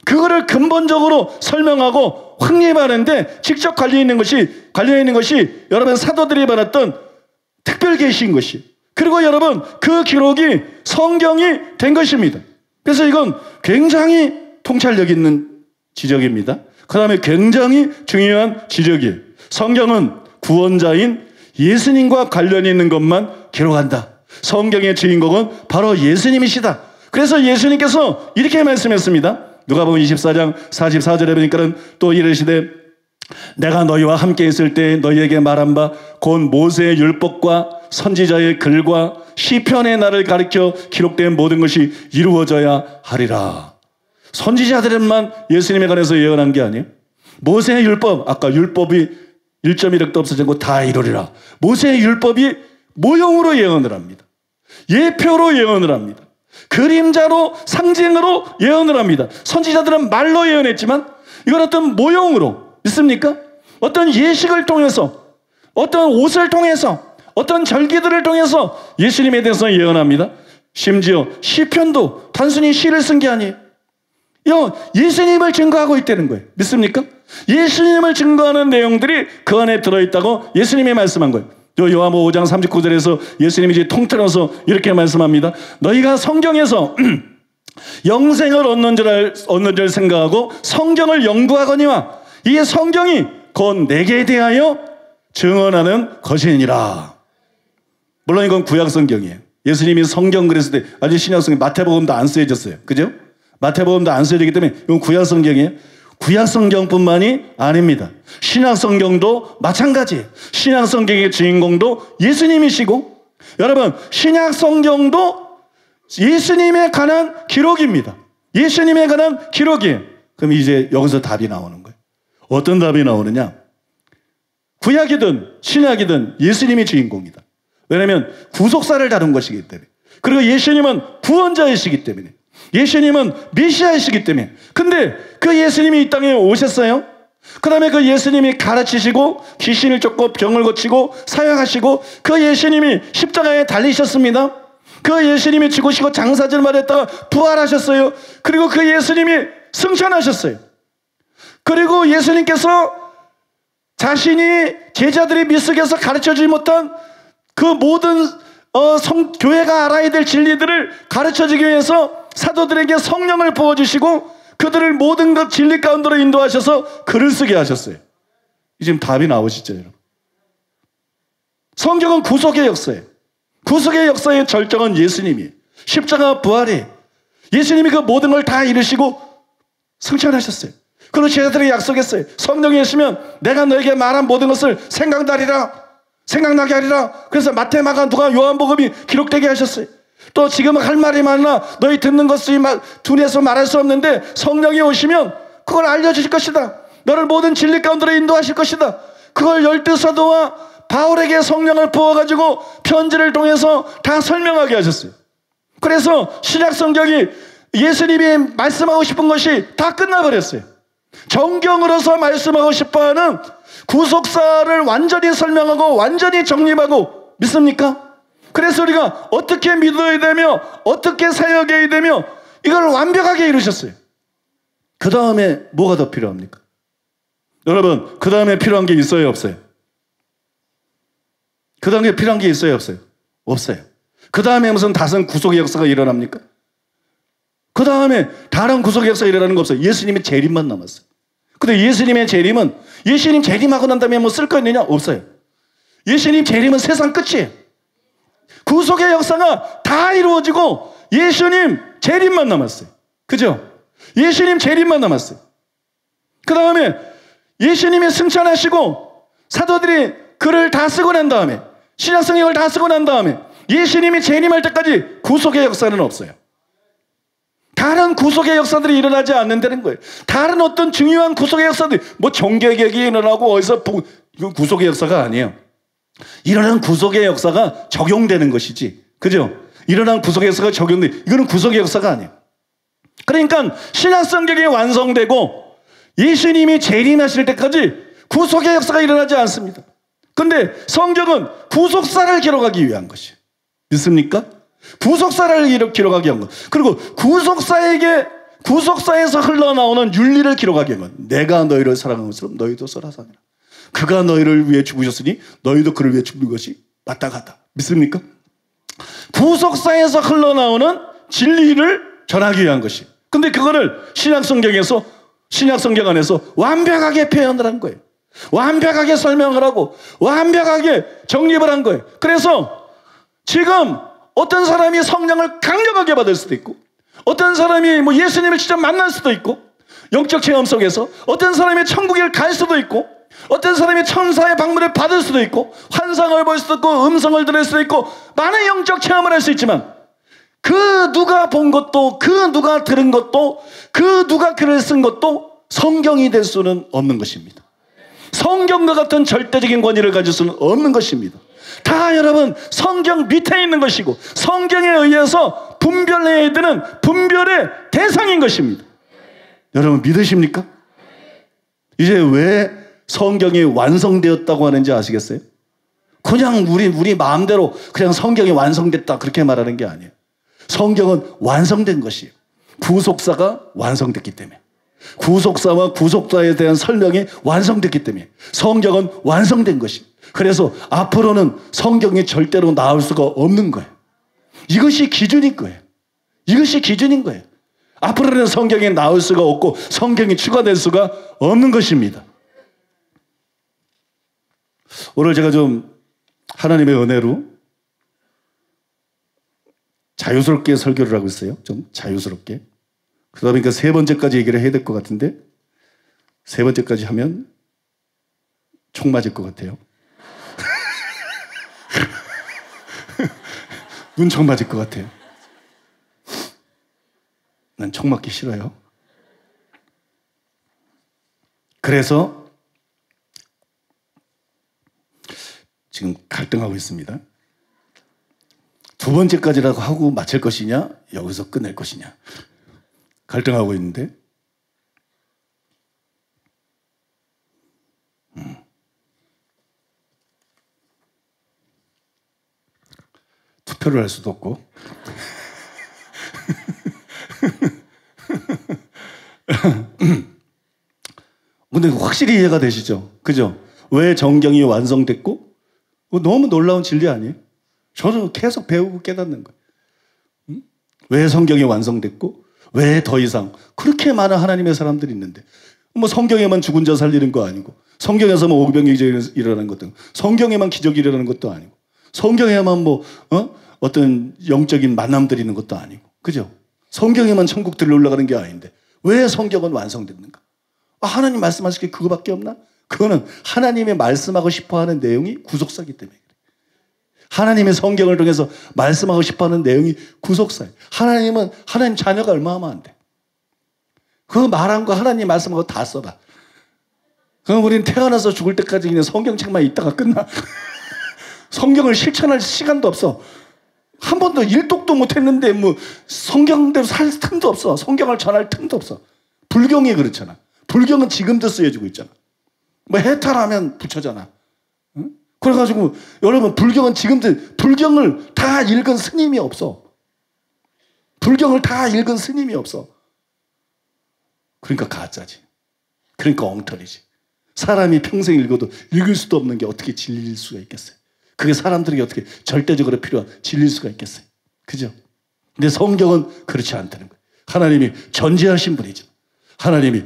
Speaker 2: 그거를 근본적으로 설명하고 확립하는데 직접 관련 있는 것이 여러분 사도들이 받았던 특별계시인 것이, 그리고 여러분 그 기록이 성경이 된 것입니다. 그래서 이건 굉장히 통찰력 있는 지적입니다. 그 다음에 굉장히 중요한 지적이에요. 성경은 구원자인 예수님과 관련이 있는 것만 기록한다. 성경의 주인공은 바로 예수님이시다. 그래서 예수님께서 이렇게 말씀했습니다. 누가복음 24장 44절에 보니까는 또 이르시되 내가 너희와 함께 있을 때 너희에게 말한 바 곧 모세의 율법과 선지자의 글과 시편의 날을 가리켜 기록된 모든 것이 이루어져야 하리라. 선지자들만 예수님에 관해서 예언한 게 아니에요. 모세의 율법, 아까 율법이 1.1획도 없어진 거 다 이루리라. 모세의 율법이 모형으로 예언을 합니다. 예표로 예언을 합니다. 그림자로, 상징으로 예언을 합니다. 선지자들은 말로 예언했지만 이건 어떤 모형으로, 믿습니까? 어떤 예식을 통해서, 어떤 옷을 통해서, 어떤 절기들을 통해서 예수님에 대해서 예언합니다. 심지어 시편도 단순히 시를 쓴 게 아니에요. 예수님을 증거하고 있다는 거예요. 믿습니까? 예수님을 증거하는 내용들이 그 안에 들어있다고 예수님이 말씀한 거예요. 요한복음 5장 39절에서 예수님이 이제 통틀어서 이렇게 말씀합니다. 너희가 성경에서 영생을 얻는 줄 생각하고 성경을 연구하거니와 이 성경이 곧 내게 대하여 증언하는 것이니라. 물론 이건 구약 성경이에요. 예수님이 성경 그랬을 때 아직 신약 성경 마태복음도 안 쓰여졌어요. 그죠? 마태복음도 안 써지기 때문에 이건 구약성경이에요. 구약성경뿐만이 아닙니다. 신약성경도 마찬가지예요. 신약성경의 주인공도 예수님이시고, 여러분 신약성경도 예수님에 관한 기록입니다. 예수님에 관한 기록이에요. 그럼 이제 여기서 답이 나오는 거예요. 어떤 답이 나오느냐? 구약이든 신약이든 예수님이 주인공이다. 왜냐하면 구속사를 다룬 것이기 때문에. 그리고 예수님은 구원자이시기 때문에. 예수님은 메시아이시기 때문에. 근데 그 예수님이 이 땅에 오셨어요. 그 다음에 그 예수님이 가르치시고 귀신을 쫓고 병을 고치고 사역하시고, 그 예수님이 십자가에 달리셨습니다. 그 예수님이 죽으시고 장사절만 했다가 부활하셨어요. 그리고 그 예수님이 승천하셨어요. 그리고 예수님께서 자신이 제자들이 미숙해서 가르쳐주지 못한 그 모든 교회가 알아야 될 진리들을 가르쳐주기 위해서 사도들에게 성령을 부어주시고 그들을 모든 것 진리 가운데로 인도하셔서 글을 쓰게 하셨어요. 지금 답이 나오시죠, 여러분? 성경은 구속의 역사예요. 구속의 역사의 절정은 예수님이에요. 십자가 부활이 예수님이 그 모든 걸 다 이루시고 승천하셨어요. 그리고 제자들에게 약속했어요. 성령이 있으면 내가 너에게 말한 모든 것을 생각나게 하리라. 그래서 마태, 마가, 누가, 요한복음이 기록되게 하셨어요. 또 지금은 할 말이 많으나 너희 듣는 것이 둘에서 말할 수 없는데 성령이 오시면 그걸 알려주실 것이다. 너를 모든 진리 가운데로 인도하실 것이다. 그걸 12사도와 바울에게 성령을 부어가지고 편지를 통해서 다 설명하게 하셨어요. 그래서 신약 성경이 예수님이 말씀하고 싶은 것이 다 끝나버렸어요. 정경으로서 말씀하고 싶어하는 구속사를 완전히 설명하고 완전히 정립하고, 믿습니까? 그래서 우리가 어떻게 믿어야 되며 어떻게 사역해야 되며 이걸 완벽하게 이루셨어요. 그 다음에 뭐가 더 필요합니까? 여러분, 그 다음에 필요한 게 있어요, 없어요? 그 다음에 필요한 게 있어요, 없어요? 없어요. 그 다음에 무슨 다른 구속의 역사가 일어납니까? 그 다음에 다른 구속의 역사가 일어나는 거 없어요. 예수님의 재림만 남았어요. 근데 예수님의 재림은, 예수님 재림하고 난 다음에 뭐 쓸 거 있느냐? 없어요. 예수님 재림은 세상 끝이에요. 구속의 역사가 다 이루어지고 예수님 재림만 남았어요. 그죠? 예수님 재림만 남았어요. 그 다음에 예수님이 승천하시고 사도들이 글을 다 쓰고 난 다음에, 신약성경을 다 쓰고 난 다음에 예수님이 재림할 때까지 구속의 역사는 없어요. 다른 구속의 역사들이 일어나지 않는다는 거예요. 다른 어떤 중요한 구속의 역사들이, 뭐 종교개혁이 일어나고 어디서 이건 구속의 역사가 아니에요. 일어난 구속의 역사가 적용되는 것이지, 그죠? 일어난 구속의 역사가 적용돼, 이거는 구속의 역사가 아니에요. 그러니까 신약성경이 완성되고 예수님이 재림하실 때까지 구속의 역사가 일어나지 않습니다. 근데 성경은 구속사를 기록하기 위한 것이에요. 믿습니까? 구속사를 기록하기 위한 것. 그리고 구속사에서 흘러나오는 윤리를 기록하기 위한 것. 내가 너희를 사랑한 것처럼 너희도 서로 사랑하라. 그가 너희를 위해 죽으셨으니 너희도 그를 위해 죽는 것이 마땅하다. 믿습니까? 구속사에서 흘러나오는 진리를 전하기 위한 것이. 근데 그거를 신약성경 안에서 완벽하게 표현을 한 거예요. 완벽하게 설명을 하고 완벽하게 정립을 한 거예요. 그래서 지금 어떤 사람이 성령을 강력하게 받을 수도 있고, 어떤 사람이 뭐 예수님을 직접 만날 수도 있고, 영적 체험 속에서 어떤 사람이 천국에 갈 수도 있고, 어떤 사람이 천사의 방문을 받을 수도 있고, 환상을 볼 수도 있고, 음성을 들을 수도 있고, 많은 영적 체험을 할 수 있지만, 그 누가 본 것도, 그 누가 들은 것도, 그 누가 글을 쓴 것도 성경이 될 수는 없는 것입니다. 성경과 같은 절대적인 권위를 가질 수는 없는 것입니다. 다 여러분 성경 밑에 있는 것이고 성경에 의해서 분별해야 되는 분별의 대상인 것입니다. 여러분 믿으십니까? 이제 왜 성경이 완성되었다고 하는지 아시겠어요? 그냥 우리 마음대로 그냥 성경이 완성됐다 그렇게 말하는 게 아니에요. 성경은 완성된 것이에요. 구속사가 완성됐기 때문에, 구속사와 구속사에 대한 설명이 완성됐기 때문에 성경은 완성된 것이에요. 그래서 앞으로는 성경이 절대로 나올 수가 없는 거예요. 이것이 기준인 거예요. 이것이 기준인 거예요. 앞으로는 성경이 나올 수가 없고 성경이 추가될 수가 없는 것입니다. 오늘 제가 좀 하나님의 은혜로 자유스럽게 설교를 하고 있어요. 좀 자유스럽게. 그러다 보니까 세 번째까지 얘기를 해야 될 것 같은데 세 번째까지 하면 총 맞을 것 같아요. 눈 총 맞을 것 같아요. 난 총 맞기 싫어요. 그래서 지금 갈등하고 있습니다. 두 번째까지라고 하고 마칠 것이냐, 여기서 끝낼 것이냐. 갈등하고 있는데, 투표를 할 수도 없고, 근데 확실히 이해가 되시죠? 그죠? 왜 정경이 완성됐고? 너무 놀라운 진리 아니에요? 저는 계속 배우고 깨닫는 거예요. 왜 성경이 완성됐고? 왜 더 이상 그렇게 많은 하나님의 사람들이 있는데 뭐 성경에만 죽은 자 살리는 거 아니고 성경에서만 오병이적이 일어나는 것도 성경에만 기적이 일어나는 것도 아니고 성경에만 뭐 어떤 영적인 만남들이 있는 것도 아니고 그죠? 성경에만 천국들로 올라가는 게 아닌데 왜 성경은 완성됐는가? 하나님 말씀하실 게 그거밖에 없나? 그거는 하나님의 말씀하고 싶어하는 내용이 구속사기 때문에 그래. 하나님의 성경을 통해서 말씀하고 싶어하는 내용이 구속사예요. 하나님은 하나님 자녀가 얼마나 안 돼. 그 말한 거 하나님 말씀하고 다 써봐. 그럼 우리는 태어나서 죽을 때까지 그냥 성경책만 읽다가 끝나. 성경을 실천할 시간도 없어. 한 번도 일독도 못했는데 뭐 성경대로 살 틈도 없어. 성경을 전할 틈도 없어. 불경이 그렇잖아. 불경은 지금도 쓰여지고 있잖아. 뭐 해탈하면 붙여잖아. 응? 그래가지고 여러분 불경은 지금도 불경을 다 읽은 스님이 없어. 불경을 다 읽은 스님이 없어. 그러니까 가짜지. 그러니까 엉터리지. 사람이 평생 읽어도 읽을 수도 없는 게 어떻게 진리일 수가 있겠어요. 그게 사람들에게 어떻게 절대적으로 필요한 진리일 수가 있겠어요. 그죠? 근데 성경은 그렇지 않다는 거예요. 하나님이 전지하신 분이죠. 하나님이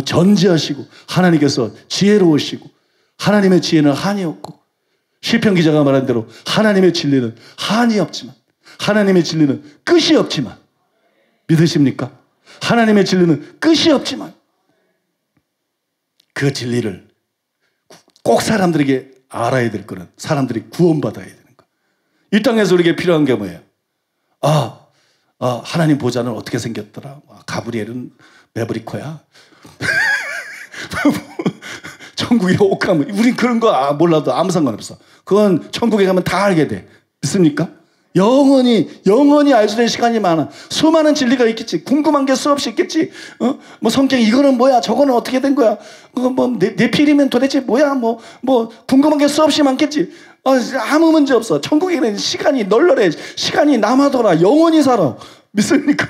Speaker 2: 전지하시고 하나님께서 지혜로우시고 하나님의 지혜는 한이 없고 시편 기자가 말한 대로 하나님의 진리는 한이 없지만 하나님의 진리는 끝이 없지만 믿으십니까? 하나님의 진리는 끝이 없지만 그 진리를 꼭 사람들에게 알아야 될 거는 사람들이 구원받아야 되는 거. 이 땅에서 우리에게 필요한 게 뭐예요? 하나님 보좌는 어떻게 생겼더라? 가브리엘은 매브리코야. 천국에 옥 가면 우린 그런 거 몰라도 아무 상관없어. 그건 천국에 가면 다 알게 돼. 믿습니까? 영원히 알 수 있는 시간이 많아. 수많은 진리가 있겠지. 궁금한 게 수없이 있겠지. 뭐 성경 이거는 뭐야? 저거는 어떻게 된 거야? 뭐 네피림은 도대체 뭐야? 뭐 궁금한 게 수없이 많겠지. 아무 문제 없어. 천국에는 시간이 널널해. 시간이 남아돌아. 영원히 살아. 믿습니까?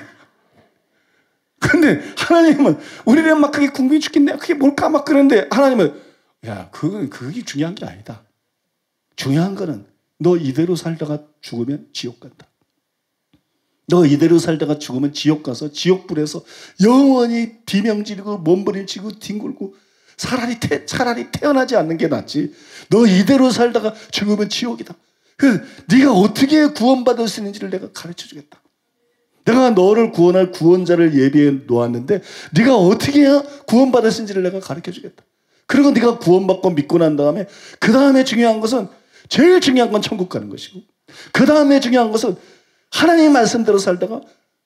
Speaker 2: 근데 하나님은 우리는 막 그게 궁금해 죽겠네. 그게 뭘까 막 그러는데 하나님은 그게 중요한 게 아니다. 중요한 거는 너 이대로 살다가 죽으면 지옥 간다. 너 이대로 살다가 죽으면 지옥 가서 지옥불에서 영원히 비명지르고 몸부림치고 뒹굴고 차라리 태어나지 않는 게 낫지. 너 이대로 살다가 죽으면 지옥이다. 네가 어떻게 구원받을 수 있는지를 내가 가르쳐주겠다. 내가 너를 구원할 구원자를 예비해 놓았는데 네가 어떻게 해야 구원받을 수 있는지를 내가 가르쳐주겠다. 그리고 네가 구원받고 믿고 난 다음에 그 다음에 중요한 것은 제일 중요한 건 천국 가는 것이고 그 다음에 중요한 것은 하나님의 말씀대로 살다가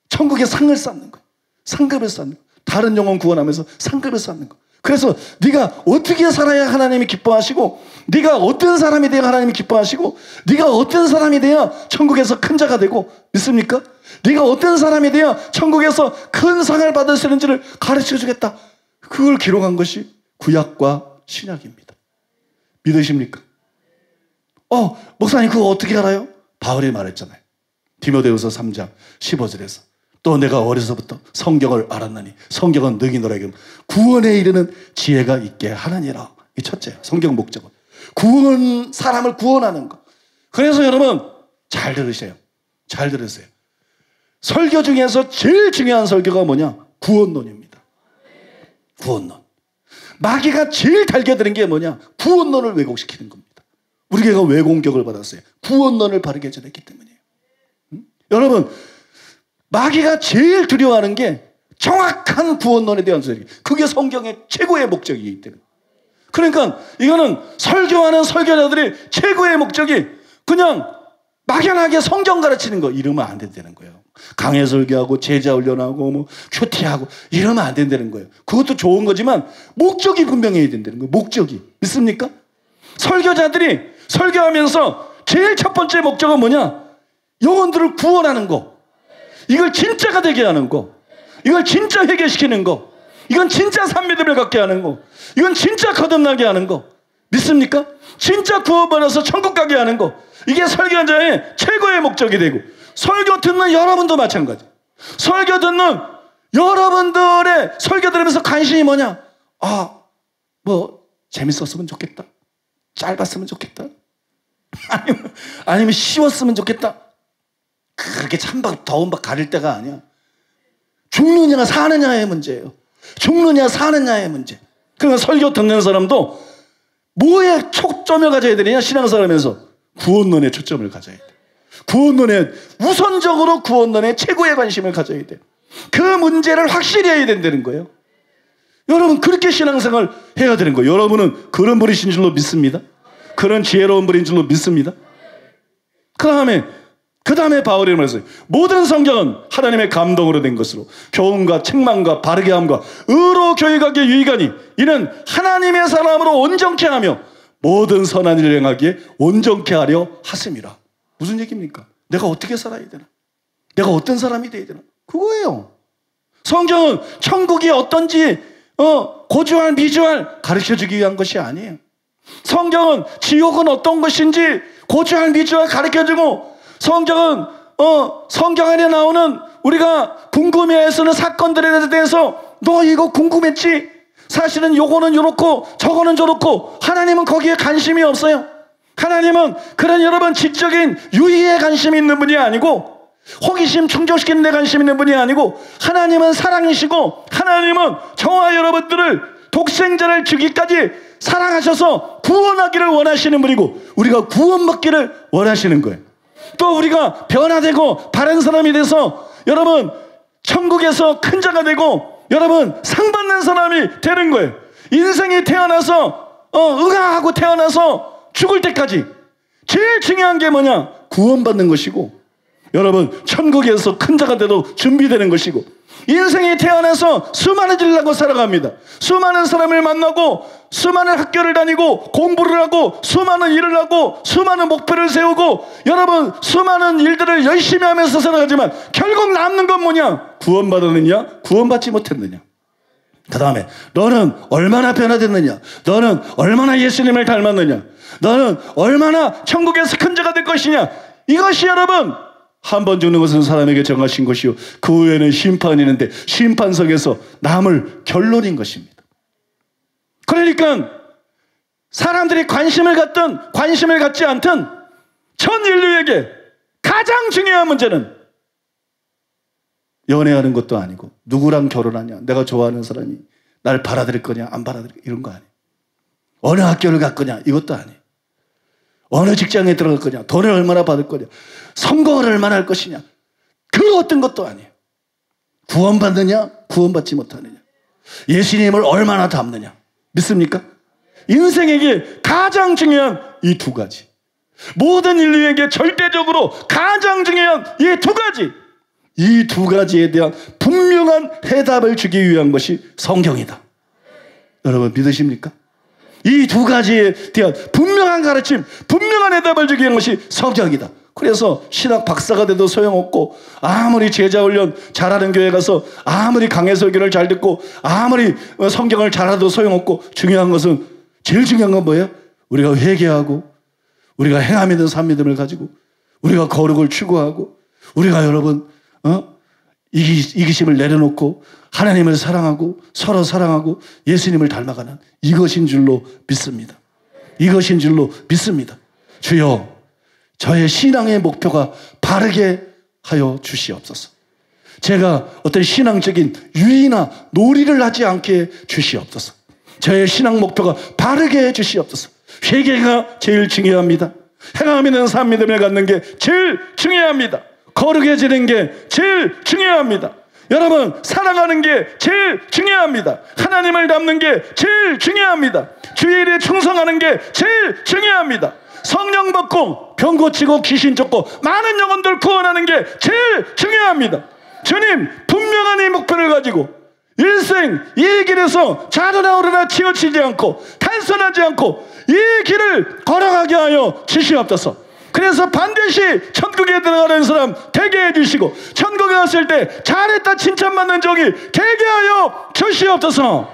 Speaker 2: 천국의 상을 쌓는 거야. 상급을 쌓는 거야. 다른 영혼 구원하면서 상급을 쌓는 거야. 그래서 네가 어떻게 살아야 하나님이 기뻐하시고 네가 어떤 사람이 돼야 하나님이 기뻐하시고 네가 어떤 사람이 돼야 천국에서 큰 자가 되고 믿습니까? 네가 어떤 사람이 돼야 천국에서 큰 상을 받을 수 있는지를 가르쳐주겠다. 그걸 기록한 것이 구약과 신약입니다. 믿으십니까? 목사님 그거 어떻게 알아요? 바울이 말했잖아요. 디모데후서 3장 15절에서 또 내가 어려서부터 성경을 알았나니 성경은 너희 너에게 구원에 이르는 지혜가 있게 하느니라. 이 첫째 성경 목적은 사람을 구원하는 것. 그래서 여러분 잘 들으세요. 잘 들으세요. 설교 중에서 제일 중요한 설교가 뭐냐? 구원론입니다. 구원론. 마귀가 제일 달겨드는 게 뭐냐? 구원론을 왜곡시키는 겁니다. 우리 교회가 왜 공격을 받았어요? 구원론을 바르게 전했기 때문이에요. 여러분 마귀가 제일 두려워하는 게 정확한 구원론에 대한 설교. 그게 성경의 최고의 목적이기 때문에. 그러니까 이거는 설교하는 설교자들의 최고의 목적이 그냥 막연하게 성경 가르치는 거 이러면 안 된다는 거예요. 강해 설교하고 제자 훈련하고 뭐 큐티하고 이러면 안 된다는 거예요. 그것도 좋은 거지만 목적이 분명해야 된다는 거예요. 목적이. 믿습니까? 설교자들이 설교하면서 제일 첫 번째 목적은 뭐냐? 영혼들을 구원하는 거. 이걸 진짜가 되게 하는 거. 이걸 진짜 회개시키는 거. 이건 진짜 산미듬을 갖게 하는 거. 이건 진짜 거듭나게 하는 거. 믿습니까? 진짜 구원받아서 천국 가게 하는 거. 이게 설교자의 최고의 목적이 되고, 설교 듣는 여러분도 마찬가지. 설교 듣는 여러분들의 설교 들으면서 관심이 뭐냐? 뭐 재밌었으면 좋겠다. 짧았으면 좋겠다. 아니면 쉬웠으면 좋겠다. 그렇게 찬밥 더운 밥 가릴 때가 아니야. 죽느냐 사느냐의 문제예요. 죽느냐 사느냐의 문제. 그러니까 설교 듣는 사람도 뭐에 초점을 가져야 되느냐? 신앙생활하면서 구원론에 초점을 가져야 돼. 구원론에 우선적으로 구원론에 최고의 관심을 가져야 돼. 그 문제를 확실히 해야 된다는 거예요. 여러분 그렇게 신앙생활 해야 되는 거예요. 여러분은 그런 분이신 줄로 믿습니다. 그런 지혜로운 분인 줄로 믿습니다. 그 다음에 바울이 말했어요. 모든 성경은 하나님의 감동으로 된 것으로 교훈과 책망과 바르게 함과 의로 교육하기에 유익하니 이는 하나님의 사람으로 온전케 하며 모든 선한 일을 행하기에 온전케 하려 하심이라. 무슨 얘기입니까? 내가 어떻게 살아야 되나? 내가 어떤 사람이 되어야 되나? 그거예요. 성경은 천국이 어떤지 고주할 미주할 가르쳐주기 위한 것이 아니에요. 성경은 지옥은 어떤 것인지 고주할 미주할 가르쳐주고, 성경은 성경 안에 나오는 우리가 궁금해하는 사건들에 대해서 너 이거 궁금했지? 사실은 요거는 요렇고 저거는 저렇고, 하나님은 거기에 관심이 없어요. 하나님은 그런 여러분 지적인 유의에 관심이 있는 분이 아니고, 호기심 충족시키는 데 관심 있는 분이 아니고, 하나님은 사랑이시고, 하나님은 저와 여러분들을 독생자를 주기까지 사랑하셔서 구원하기를 원하시는 분이고, 우리가 구원받기를 원하시는 거예요. 또 우리가 변화되고 바른 사람이 돼서 여러분 천국에서 큰 자가 되고 여러분 상 받는 사람이 되는 거예요. 인생이 태어나서 응아하고 태어나서 죽을 때까지 제일 중요한 게 뭐냐? 구원받는 것이고, 여러분 천국에서 큰 자가 돼도 준비되는 것이고, 인생이 태어나서 수많은 일을 하고 살아갑니다. 수많은 사람을 만나고 수많은 학교를 다니고 공부를 하고 수많은 일을 하고 수많은 목표를 세우고 여러분 수많은 일들을 열심히 하면서 살아가지만 결국 남는 건 뭐냐? 구원받았느냐? 구원받지 못했느냐? 그 다음에 너는 얼마나 변화됐느냐? 너는 얼마나 예수님을 닮았느냐? 너는 얼마나 천국에서 큰 자가 될 것이냐? 이것이 여러분 한 번 죽는 것은 사람에게 정하신 것이요 그 후에는 심판이 있는데 심판석에서 남을 결론인 것입니다. 그러니까 사람들이 관심을 갖든 관심을 갖지 않든 전 인류에게 가장 중요한 문제는 연애하는 것도 아니고 누구랑 결혼하냐, 내가 좋아하는 사람이 날 받아들일 거냐 안 받아들일 거냐 이런 거 아니에요. 어느 학교를 갈 거냐 이것도 아니에요. 어느 직장에 들어갈 거냐, 돈을 얼마나 받을 거냐, 성공을 얼마나 할 것이냐, 그 어떤 것도 아니에요. 구원받느냐 구원받지 못하느냐, 예수님을 얼마나 닮느냐. 믿습니까? 인생에게 가장 중요한 이 두 가지, 모든 인류에게 절대적으로 가장 중요한 이 두 가지, 이 두 가지에 대한 분명한 해답을 주기 위한 것이 성경이다. 여러분 믿으십니까? 이 두 가지에 대한 분명한 가르침, 분명한 해답을 주기 위한 것이 성경이다. 그래서 신학 박사가 돼도 소용없고, 아무리 제자훈련 잘하는 교회 가서 아무리 강해 설교를 잘 듣고 아무리 성경을 잘해도 소용없고, 중요한 것은, 제일 중요한 건 뭐예요? 우리가 회개하고 우리가 행함 있는 산 믿음을 가지고 우리가 거룩을 추구하고 우리가 여러분 이기심을 내려놓고 하나님을 사랑하고 서로 사랑하고 예수님을 닮아가는 이것인 줄로 믿습니다. 이것인 줄로 믿습니다. 주여, 저의 신앙의 목표가 바르게 하여 주시옵소서. 제가 어떤 신앙적인 유의나 놀이를 하지 않게 주시옵소서. 저의 신앙 목표가 바르게 해 주시옵소서. 회개가 제일 중요합니다. 행함 있는 산 믿음을 갖는 게 제일 중요합니다. 거룩해지는 게 제일 중요합니다. 여러분, 사랑하는 게 제일 중요합니다. 하나님을 닮는 게 제일 중요합니다. 주일에 충성하는 게 제일 중요합니다. 성령 받고 병 고치고 귀신 쫓고 많은 영혼들 구원하는 게 제일 중요합니다. 주님 분명한 이 목표를 가지고 일생 이 길에서 좌로나 우로나 치우치지 않고 단순하지 않고 이 길을 걸어가게 하여 주시옵소서. 그래서 반드시 천국에 들어가는 사람 되게 해주시고 천국에 갔을 때 잘했다 칭찬받는 종이 되게 하여 주시옵소서.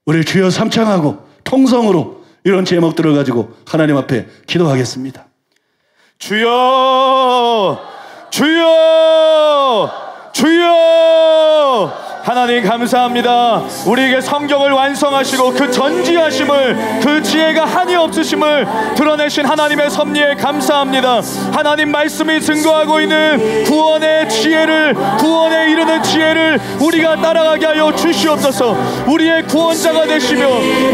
Speaker 2: 우리 주여 삼창하고 통성으로 이런 제목들을 가지고 하나님 앞에 기도하겠습니다.
Speaker 1: 주여, 주여, 주여. 하나님 감사합니다. 우리에게 성경을 완성하시고 그 전지하심을, 그 지혜가 한이 없으심을 드러내신 하나님의 섭리에 감사합니다. 하나님 말씀이 증거하고 있는 구원의 지혜를, 구원에 이르는 지혜를 우리가 따라가게 하여 주시옵소서. 우리의 구원자가 되시며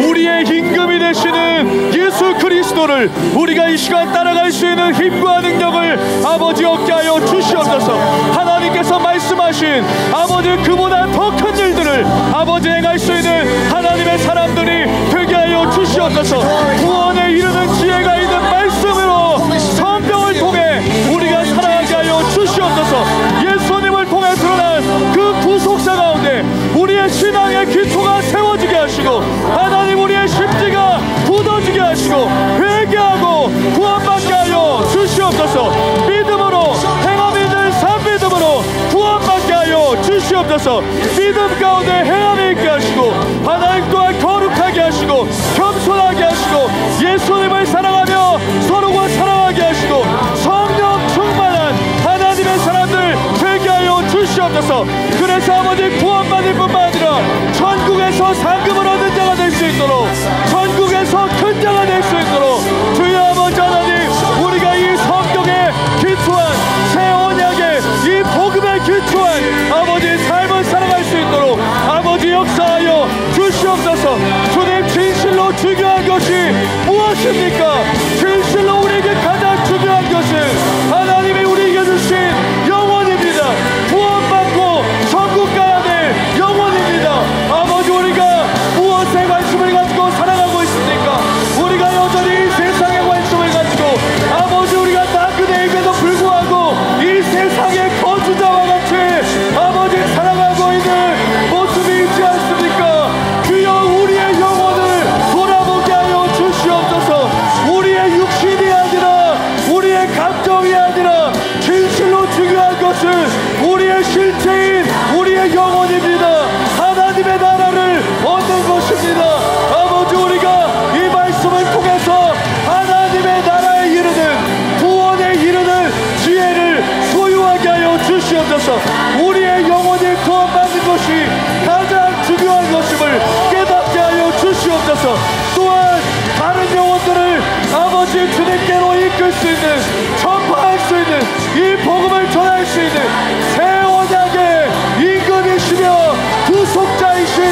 Speaker 1: 우리의 임금이 되시는 예수 그리스도를 우리가 이 시간 따라갈 수 있는 힘과 능력을 아버지 얻게 하여 주시옵소서. 하나님께서 말씀하신 아버지 그보다 더 큰 일들을 아버지 행할 수 있는 하나님의 사람들이 되게 하여 주시옵소서. 구원에 이르는 지혜가 있는 말씀으로 성경을 통해 우리가 살아가게 하여 주시옵소서. 예수님을 통해 드러난 그 구속사 가운데 우리의 신앙의 기초가 세워지게 하시고 하나님 우리의 심지가 굳어지게 하시고 회개하고 구원받게 하여 주시옵소서. 믿음으로 행함 있는 산 믿음으로 구원받게 하여 주시옵소서. 믿음 가운데 행함이 있게 하시고 하나님 또한 거룩하게 하시고 겸손하게 하시고 예수님을 사랑하며 서로가 사랑하게 하시고 성령 충만한 하나님의 사람들 되게 하여 주시옵소서. 그래서 아버지 구원받을 뿐만 아니라 천국에서 상급을 얻는 자가 될 수 있도록, 천국에서 큰 자가 될 수 있도록 주여 아버지 하나님, 우리가 이 성경에 기초한 새 언약의 이 복음에 기초한 아버지 삶을 살아갈 수 있도록 아버지 역사하여 주시옵소서. 주님 진실로 중요한 것이 무엇입니까? 진실로 우리에게 가장 중요한 것은 하나님이 우리에게 주신 영혼입니다. 구원받고 천국 가야 될 영혼입니다. 아버지 우리가 무엇에 관심을 가지고 살아가고 있습니까? 우리가 여전히 세상에 관심을 가지고 아버지 우리가 나그네임에도 불구하고 이 세상의 거주자와 같이 아버지 살아가고 있는 모습이 있지 않습니까? 주여 우리의 영혼을 돌아보게 하여 주시옵소서. 우리의 육신이 아니라 우리의 감정이 아니라 진실로 중요한 것은 우리의 실체인 우리의 영혼입니다. 하나님의 나라를 얻는 것입니다. 아버지 우리가 이 말씀을 통해서 하나님의 나라에 이르는 구원에 이르는 지혜를 소유하게 하여 주시옵소서. 우리의 영혼이 구원받는 것이 가장 중요한 것임을 깨닫게 하여 주시옵소서. 또한 다른 영혼들을 아버지 주님께로 이끌 수 있는, 전파할 수 있는, 이 복음을 전할 수 있는 새 언약의 임금이시며 구속자이신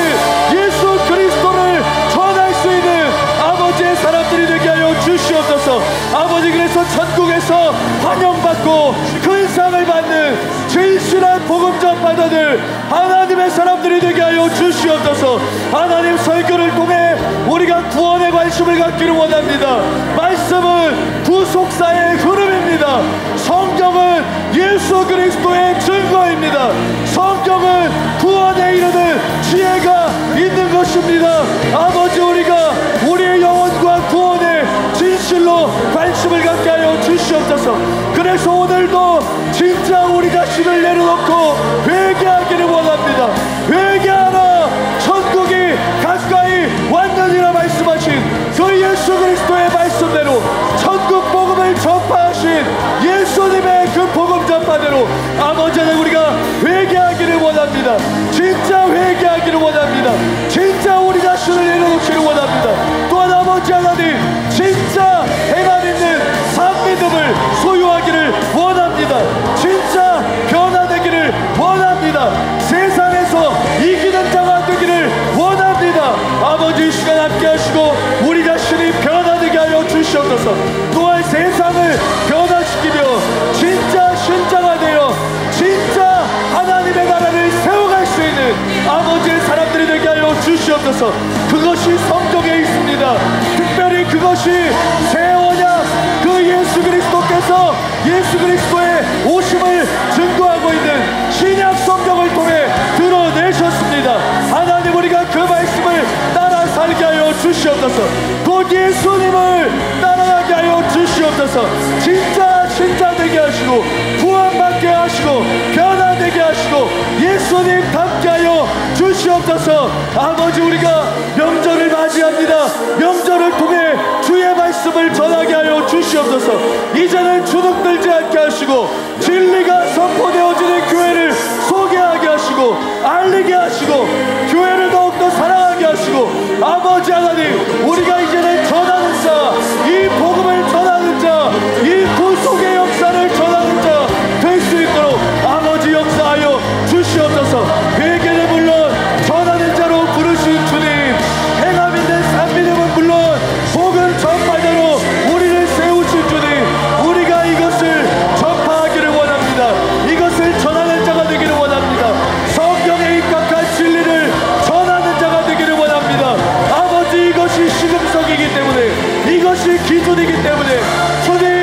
Speaker 1: 예수 그리스도를 전할 수 있는 아버지의 사람들이 되게 하여 주시옵소서. 아버지 그래서 천국에서 환영받고 큰 상을 받는 진실한 복음 전파자들 하나님의 사람들이 되게 하여 주시옵소서. 하나님 설교를 통해 우리가 구원에 관심을 갖기를 원합니다. 말씀은 구속사의 흐름입니다. 성경은 예수 그리스도의 증거입니다. 성경은 구원에 이르는 지혜가 있는 것입니다. 아버지 우리가 우리의 영혼과 구원에 진실로 관심을 갖게 하여 주시옵소서. 그래서 오늘도 진짜 우리 자신을 내려놓고 회개하기를 원합니다. 회개하라 천국이 가까이 왔느니라 말씀하신 그 예수 그리스도의 말씀대로 천국 복음을 전파하신 예수님의 그 복음 전파대로 아버지 하나님 우리가 회개하기를 원합니다. 진짜 회개하기를 원합니다. 진짜 우리 자신을 내려놓기를 원합니다. 또한 아버지 하나님 진짜 행함 있는 산 믿음을 소유하기를 원합니다. 진짜 변화되기를 원합니다. 세상에서 이기는 자가 되기를 원합니다. 아버지 이 시간 함께 하시고 우리 자신이 변화되게 하여 주시옵소서. 또한 세상을 변화시키며 진짜 신자가 되어 진짜 하나님 있는 아버지의 사람들이 되게 하여 주시옵소서. 그것이 성경에 있습니다. 특별히 그것이 새 언약 그 예수 그리스도께서 예수 그리스도의 오심을 증거하고 있는 신약 성경을 통해 드러내셨습니다. 하나님, 우리가 그 말씀을 따라 살게 하여 주시옵소서. 곧 예수님을 따라가게 하여 주시옵소서. 진짜 되게 하시고 구원받게 하시고 변화되게 하시고 예수님 닮게 하여 주시옵소서. 아버지, 우리가 명절을 맞이합니다. 명절을 통해 주의 말씀을 전하게 하여 주시옵소서. 이제는 주눅들지 않게 하시고 진리가 선포되어지는 교회를 소개하게 하시고 알리게 하시고 교회를 더욱더 사랑하게 하시고 아버지 하나님, 우리가 이제는 전하는 자, 이 복음을 전하는 자, 이 구속의 역사를 전하는 자 될 수 있도록 아버지 역사하여 주시옵소서. 회개는 물론 전하는 자로 부르신 주님, 행함 있는 산민음은 물론 복음 전파자로 우리를 세우신 주님, 우리가 이것을 전파하기를 원합니다. 이것을 전하는 자가 되기를 원합니다. 성경에 입각한 진리를 전하는 자가 되기를 원합니다. 아버지, 이것이 시금석이기 때문에, 이것이 기준이기 때문에 주님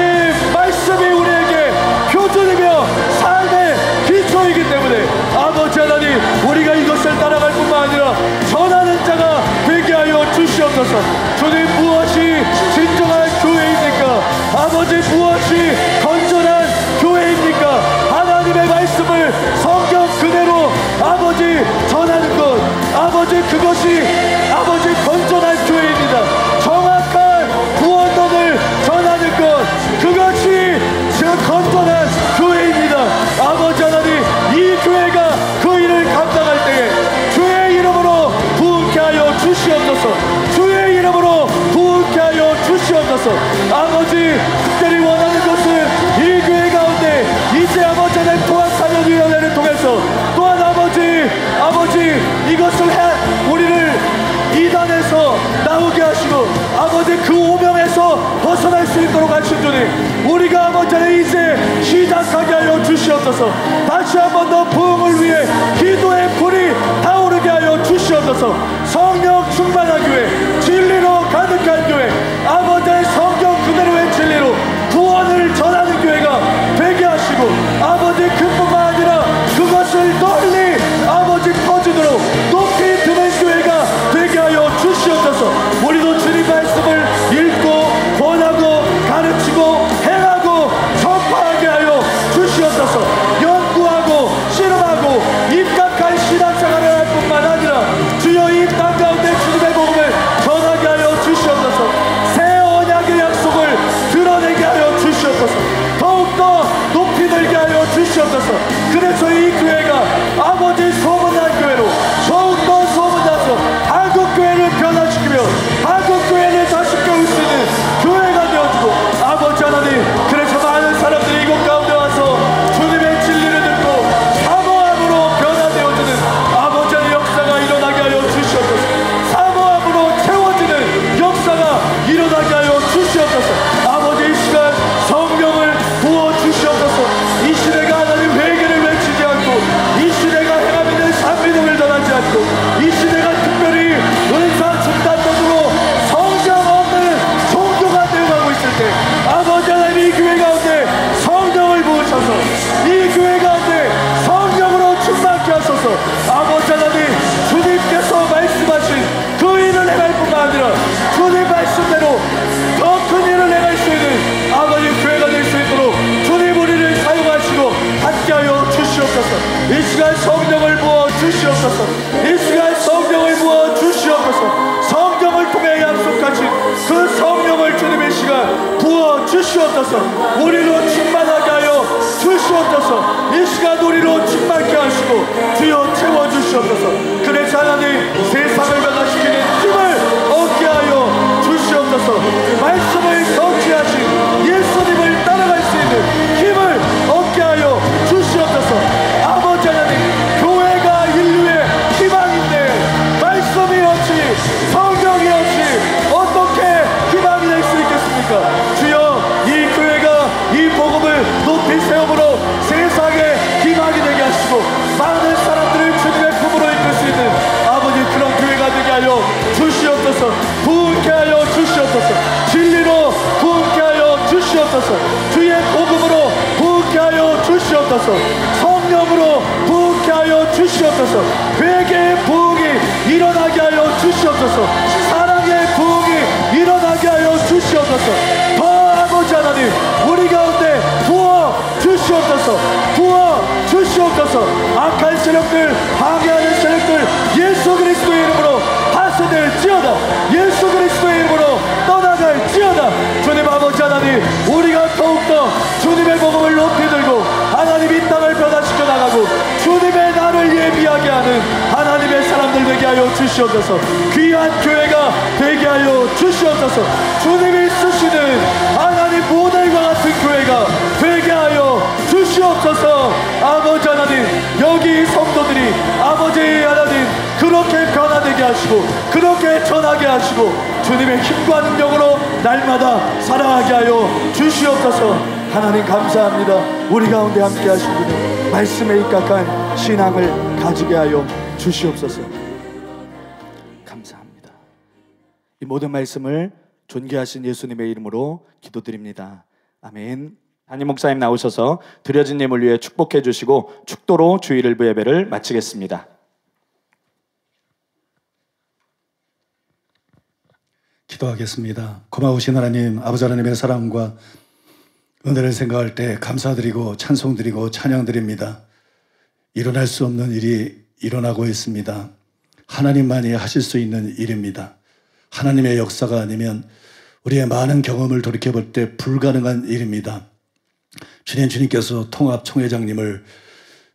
Speaker 1: 말씀이 우리에게 표준이며 삶의 기초이기 때문에 아버지 하나님, 우리가 이것을 따라갈 뿐만 아니라 전하는 자가 되게 하여 주시옵소서. 주님, 무엇이 진정한 교회입니까? 아버지, 무엇이 건전한 교회입니까? 하나님의 말씀을 성경 그대로 아버지 전하는 것, 아버지, 그것이 아버지 건전한 교회입니다. 정확한 구원론을 전하는 것, 그것이 건전한 교회입니다. 아버지 하나님, 이 교회가 그 일을 감당할 때에 주의 이름으로 부흥케 하여 주시옵소서. 주의 이름으로 부흥케 하여 주시옵소서. 아버지, 특별히 원하는 것은 이 교회 가운데 이제 아버지 하나님 통합사명위원회를 통해서 또한 아버지 이것을 우리를 이단에서 나오게 하시고 아버지 그 오명에서 벗어날 수 있도록 하신 주님, 우리가 아버지 하나님 이제 시작하게 하여 주시옵소서. 다시 한 번 더 부흥을 위해 기도의 불이 타오르게 하여 주시옵소서. 성령 충만한 교회, 진리로 가득한 교회, 아버지의 성경 그대로의 진리로 구원을 전하는 교회가 되게 하시고 아버지, 그뿐만 아니라 그것을 널리 아버지 퍼지도록 높이 드는 교회가 되게 하여 주시옵소서. 우리도 주님 말씀을 읽고 권하고 가르치고 행하고 전파하게 하여 주시옵소서. 연구하고 실험하고 입각한 신앙생활을 할 뿐만 아니라 주여 이 땅 가운데 주님의 복음을 전하게 하여 주시옵소서. 새 언약의 약속을 드러내게 하여 주시옵소서. 더욱더 높이 들게 하여 주시옵소서. 그래서 이 교회가 아버지 소문난 교회로 더욱더 소문나서 한국교회를 변화시키며 한국교회를 다시 깨울 수 있는 교회가 되어주고 아버지 하나님, 그래서 많은 사람들이 이곳 가운데 와서 주님의 진리를 듣고 사모함으로 변화되어지는 아버지의 역사가 일어나게 하여 주시옵소서. 사모함으로 채워지는 역사가 일어나게 하여 주시옵소서. 아버지, 이 시간 성령을 부어주시옵소서. 이 시대가 하나님 회개를 외치지 않고, 이 시대가 행함 있는 산민음을 전하지 않고, 이 시대가 특별히 은사 집단적으로 성경 없는 종교가 되어가고 있을 때 아버지 하나님, 이 교회 가운데 성령을 부으셔서 이 교회 가운데 성령으로 충만케 하소서. 아버지 하나님, 주님께서 말씀하신 그 일을 행할 뿐만 아니라 주님 말씀대로 더 큰 일을 행할 수 있는 아버지 교회가 될 수 있도록 주님 우리를 사용하시고 함께하여 주시옵소서. 이 시간 성령을 부어 주시옵소서. 이 시간 성령을 부어 주시옵소서. 성경을 통해 약속하신 그 성령을 주님의 시간 부어 주시옵소서. 우리로 충만하게 하여 주시옵소서. 이 시간 우리로 충만케 하시고 주여 채워주시옵소서. 그래서 하나님, 세상을 변화시키는 힘을 얻게 하여 주시옵소서. 말씀을 성취하신 예수님을 따라갈 수 있는 힘을 얻게 하여 주시옵소서. 아버지 하나님, 교회가 인류의 희망인데 말씀이 없이 성경이 없이 어떻게 희망이 될 수 있겠습니까? 주여, 이 교회가 이 복음을 높이 세움으로 세상에 희망이 되게 하시고 많은 사람들을 주님의 품으로
Speaker 2: 주시옵소서. 성령으로 부흥케 하여 주시옵소서. 회개의 부흥이 일어나게 하여 주시옵소서. 사랑의 부흥이 일어나게 하여 주시옵소서. 더 아버지 하나님, 우리 가운데 부어 주시옵소서. 부어 주시옵소서. 악한 세력들, 방해하는 세력들 예수 그리스도의 이름으로 파쇄될지어다. 예수 그리스도의 이름으로 떠나갈지어다. 주님 아버지 하나님, 우리가 더욱더 주님의 복음을 높이 들고 하나님 이 땅을 변화시켜 나가고 주님의 날을 예비하게 하는 하나님의 사람들 되게 하여 주시옵소서. 귀한 교회가 되게 하여 주시옵소서. 주님이 쓰시는 하나님 모델과 같은 교회가 되게 하여 주시옵소서. 아버지 하나님, 여기 성도들이 아버지 하나님 그렇게 변화되게 하시고 그렇게 전하게 하시고 주님의 힘과 능력으로 날마다 살아가게 하여 주시옵소서. 하나님 감사합니다. 우리 가운데 함께 하신 분은 말씀에 입각한 신앙을 가지게 하여 주시옵소서. 감사합니다. 이 모든 말씀을 존귀하신 예수님의 이름으로 기도드립니다. 아멘.
Speaker 1: 담임 목사님 나오셔서 드려진 예물 위해 축복해 주시고 축도로 주일일부 예배를 마치겠습니다.
Speaker 2: 기도하겠습니다. 고마우신 하나님, 아버지 하나님의 사랑과 은혜를 생각할 때 감사드리고 찬송드리고 찬양드립니다. 일어날 수 없는 일이 일어나고 있습니다. 하나님만이 하실 수 있는 일입니다. 하나님의 역사가 아니면 우리의 많은 경험을 돌이켜볼 때 불가능한 일입니다. 주님께서 통합총회장님을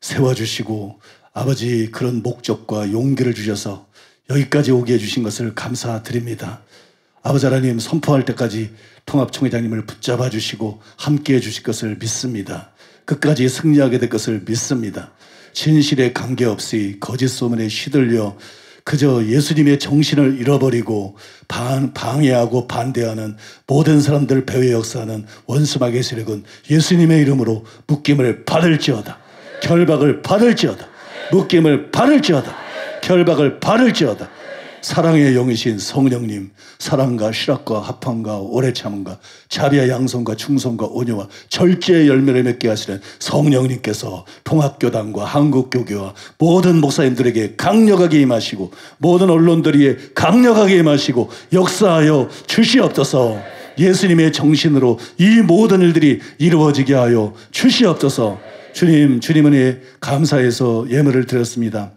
Speaker 2: 세워주시고 아버지 그런 목적과 용기를 주셔서 여기까지 오게 해주신 것을 감사드립니다. 아버지 하나님, 선포할 때까지 통합총회장님을 붙잡아 주시고 함께해 주실 것을 믿습니다. 끝까지 승리하게 될 것을 믿습니다. 진실에 관계없이 거짓 소문에 시들려 그저 예수님의 정신을 잃어버리고 방해하고 반대하는 모든 사람들 배후에 역사하는 원수마귀의 세력은 예수님의 이름으로 묶임을 받을지어다. 결박을 받을지어다. 묶임을 받을지어다. 결박을 받을지어다. 사랑의 영이신 성령님, 사랑과 실학과 합함과 오래 참음과 자비와 양성과 충성과 온유와 절제의 열매를 맺게 하시는 성령님께서 통합교단과 한국교교와 모든 목사님들에게 강력하게 임하시고 모든 언론들에게 강력하게 임하시고 역사하여 주시옵소서. 예수님의 정신으로 이 모든 일들이 이루어지게 하여 주시옵소서. 주님 은혜에 감사해서 예물을 드렸습니다.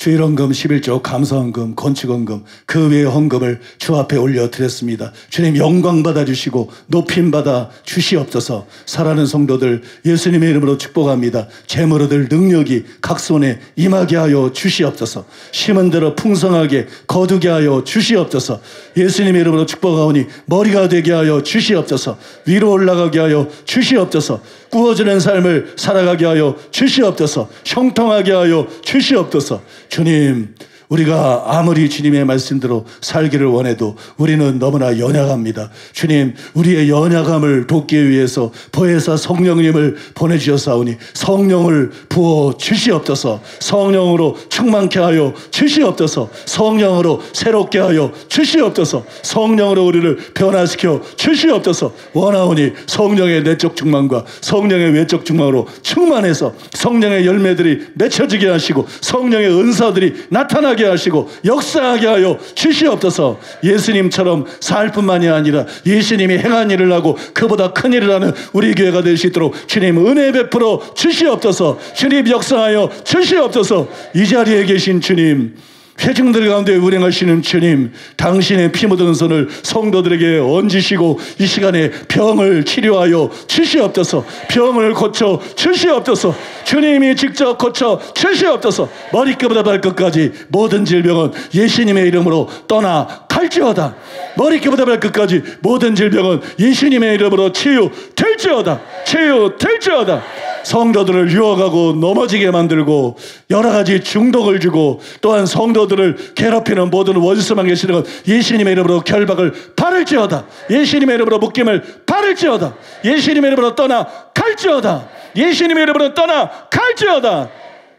Speaker 2: 주일헌금 11조 감사헌금 건축헌금 그 외의 헌금을 주 앞에 올려드렸습니다. 주님 영광 받아주시고 높임 받아 주시옵소서. 사랑하는 성도들 예수님의 이름으로 축복합니다. 재물 얻을 능력이 각 손에 임하게 하여 주시옵소서. 심은 대로 풍성하게 거두게 하여 주시옵소서. 예수님의 이름으로 축복하오니 머리가 되게 하여 주시옵소서. 위로 올라가게 하여 주시옵소서. 구워지는 삶을 살아가게 하여 주시옵소서. 형통하게 하여 주시옵소서. 주님, 우리가 아무리 주님의 말씀대로 살기를 원해도 우리는 너무나 연약합니다. 주님, 우리의 연약함을 돕기 위해서 보혜사 성령님을 보내주셨사오니 성령을 부어 주시옵소서. 성령으로 충만케 하여 주시옵소서. 성령으로 새롭게 하여 주시옵소서. 성령으로 우리를 변화시켜 주시옵소서. 원하오니 성령의 내적 충만과 성령의 외적 충만으로 충만해서 성령의 열매들이 맺혀지게 하시고 성령의 은사들이 나타나게 하시고 역사하게 하여 주시옵소서. 예수님처럼 살 뿐만이 아니라 예수님이 행한 일을 하고 그보다 큰 일을 하는 우리 교회가 될 수 있도록 주님 은혜 베풀어 주시옵소서. 주님 역사하여 주시옵소서. 이 자리에 계신 주님, 회중들 가운데 운행하시는 주님, 당신의 피 묻은 손을 성도들에게 얹으시고 이 시간에 병을 치료하여 주시옵소서. 병을 고쳐 주시옵소서. 주님이 직접 고쳐 주시옵소서. 머리끝부터 발끝까지 모든 질병은 예수님의 이름으로 떠나 갈지어다. 머리끝부터 발끝까지 모든 질병은 예수님의 이름으로 치유될지어다. 치유될지어다. 성도들을 유혹하고 넘어지게 만들고 여러 가지 중독을 주고 또한 성도들을 괴롭히는 모든 원수만 계시는 것 예수님의 이름으로 결박을 받을지어다. 예수님의 이름으로 묶임을 받을지어다. 예수님의 이름으로 떠나 갈지어다. 예수님의 이름으로 떠나 갈지어다.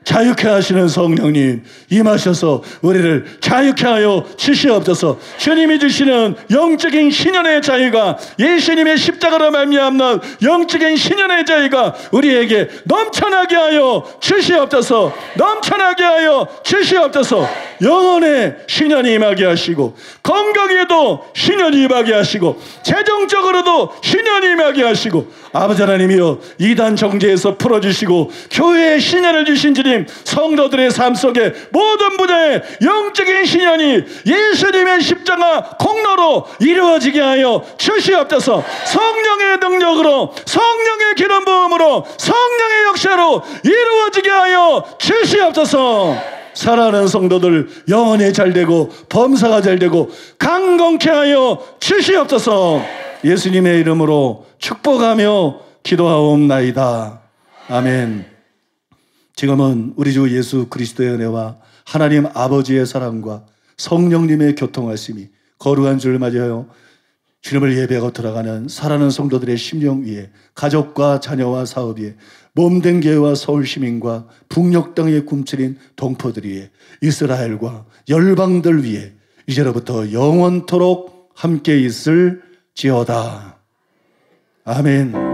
Speaker 2: 자유케 하시는 성령님 임하셔서 우리를 자유케 하여 주시옵소서. 주님이 주시는 영적인 신현의 자유가, 예수님의 십자가로 말미암는 영적인 신현의 자유가 우리에게 넘쳐나게 하여 주시옵소서. 넘쳐나게 하여 주시옵소서. 영혼의 신현이 임하게 하시고, 건강에도 신현이 임하게 하시고, 재정적으로도 신현이 임하게 하시고, 아버지 하나님이여 이단 정죄에서 풀어주시고 교회의 신현을 주신 주님, 성도들의 삶 속에 모든 분야의 영적인 신현이 예수님의 십자가 공로로 이루어지게 하여 주시옵소서. 성령의 능력으로, 성령의 기름 부음으로, 성령의 역사로 이루어지게 하여 주시옵소서. 사랑하는 성도들 영혼이 잘되고 범사가 잘되고 강건케 하여 주시옵소서. 예수님의 이름으로 축복하며 기도하옵나이다. 아멘. 지금은 우리 주 예수 그리스도의 은혜와 하나님 아버지의 사랑과 성령님의 교통하심이 거룩한 주를 맞이하여 주님을 예배하고 들어가는 사랑하는 성도들의 심령 위에, 가족과 자녀와 사업 위에, 몸된 교회와 서울 시민과 북녘 땅에 꿈틀인 동포들 위에, 이스라엘과 열방들 위에 이제로부터 영원토록 함께 있을지어다. 아멘.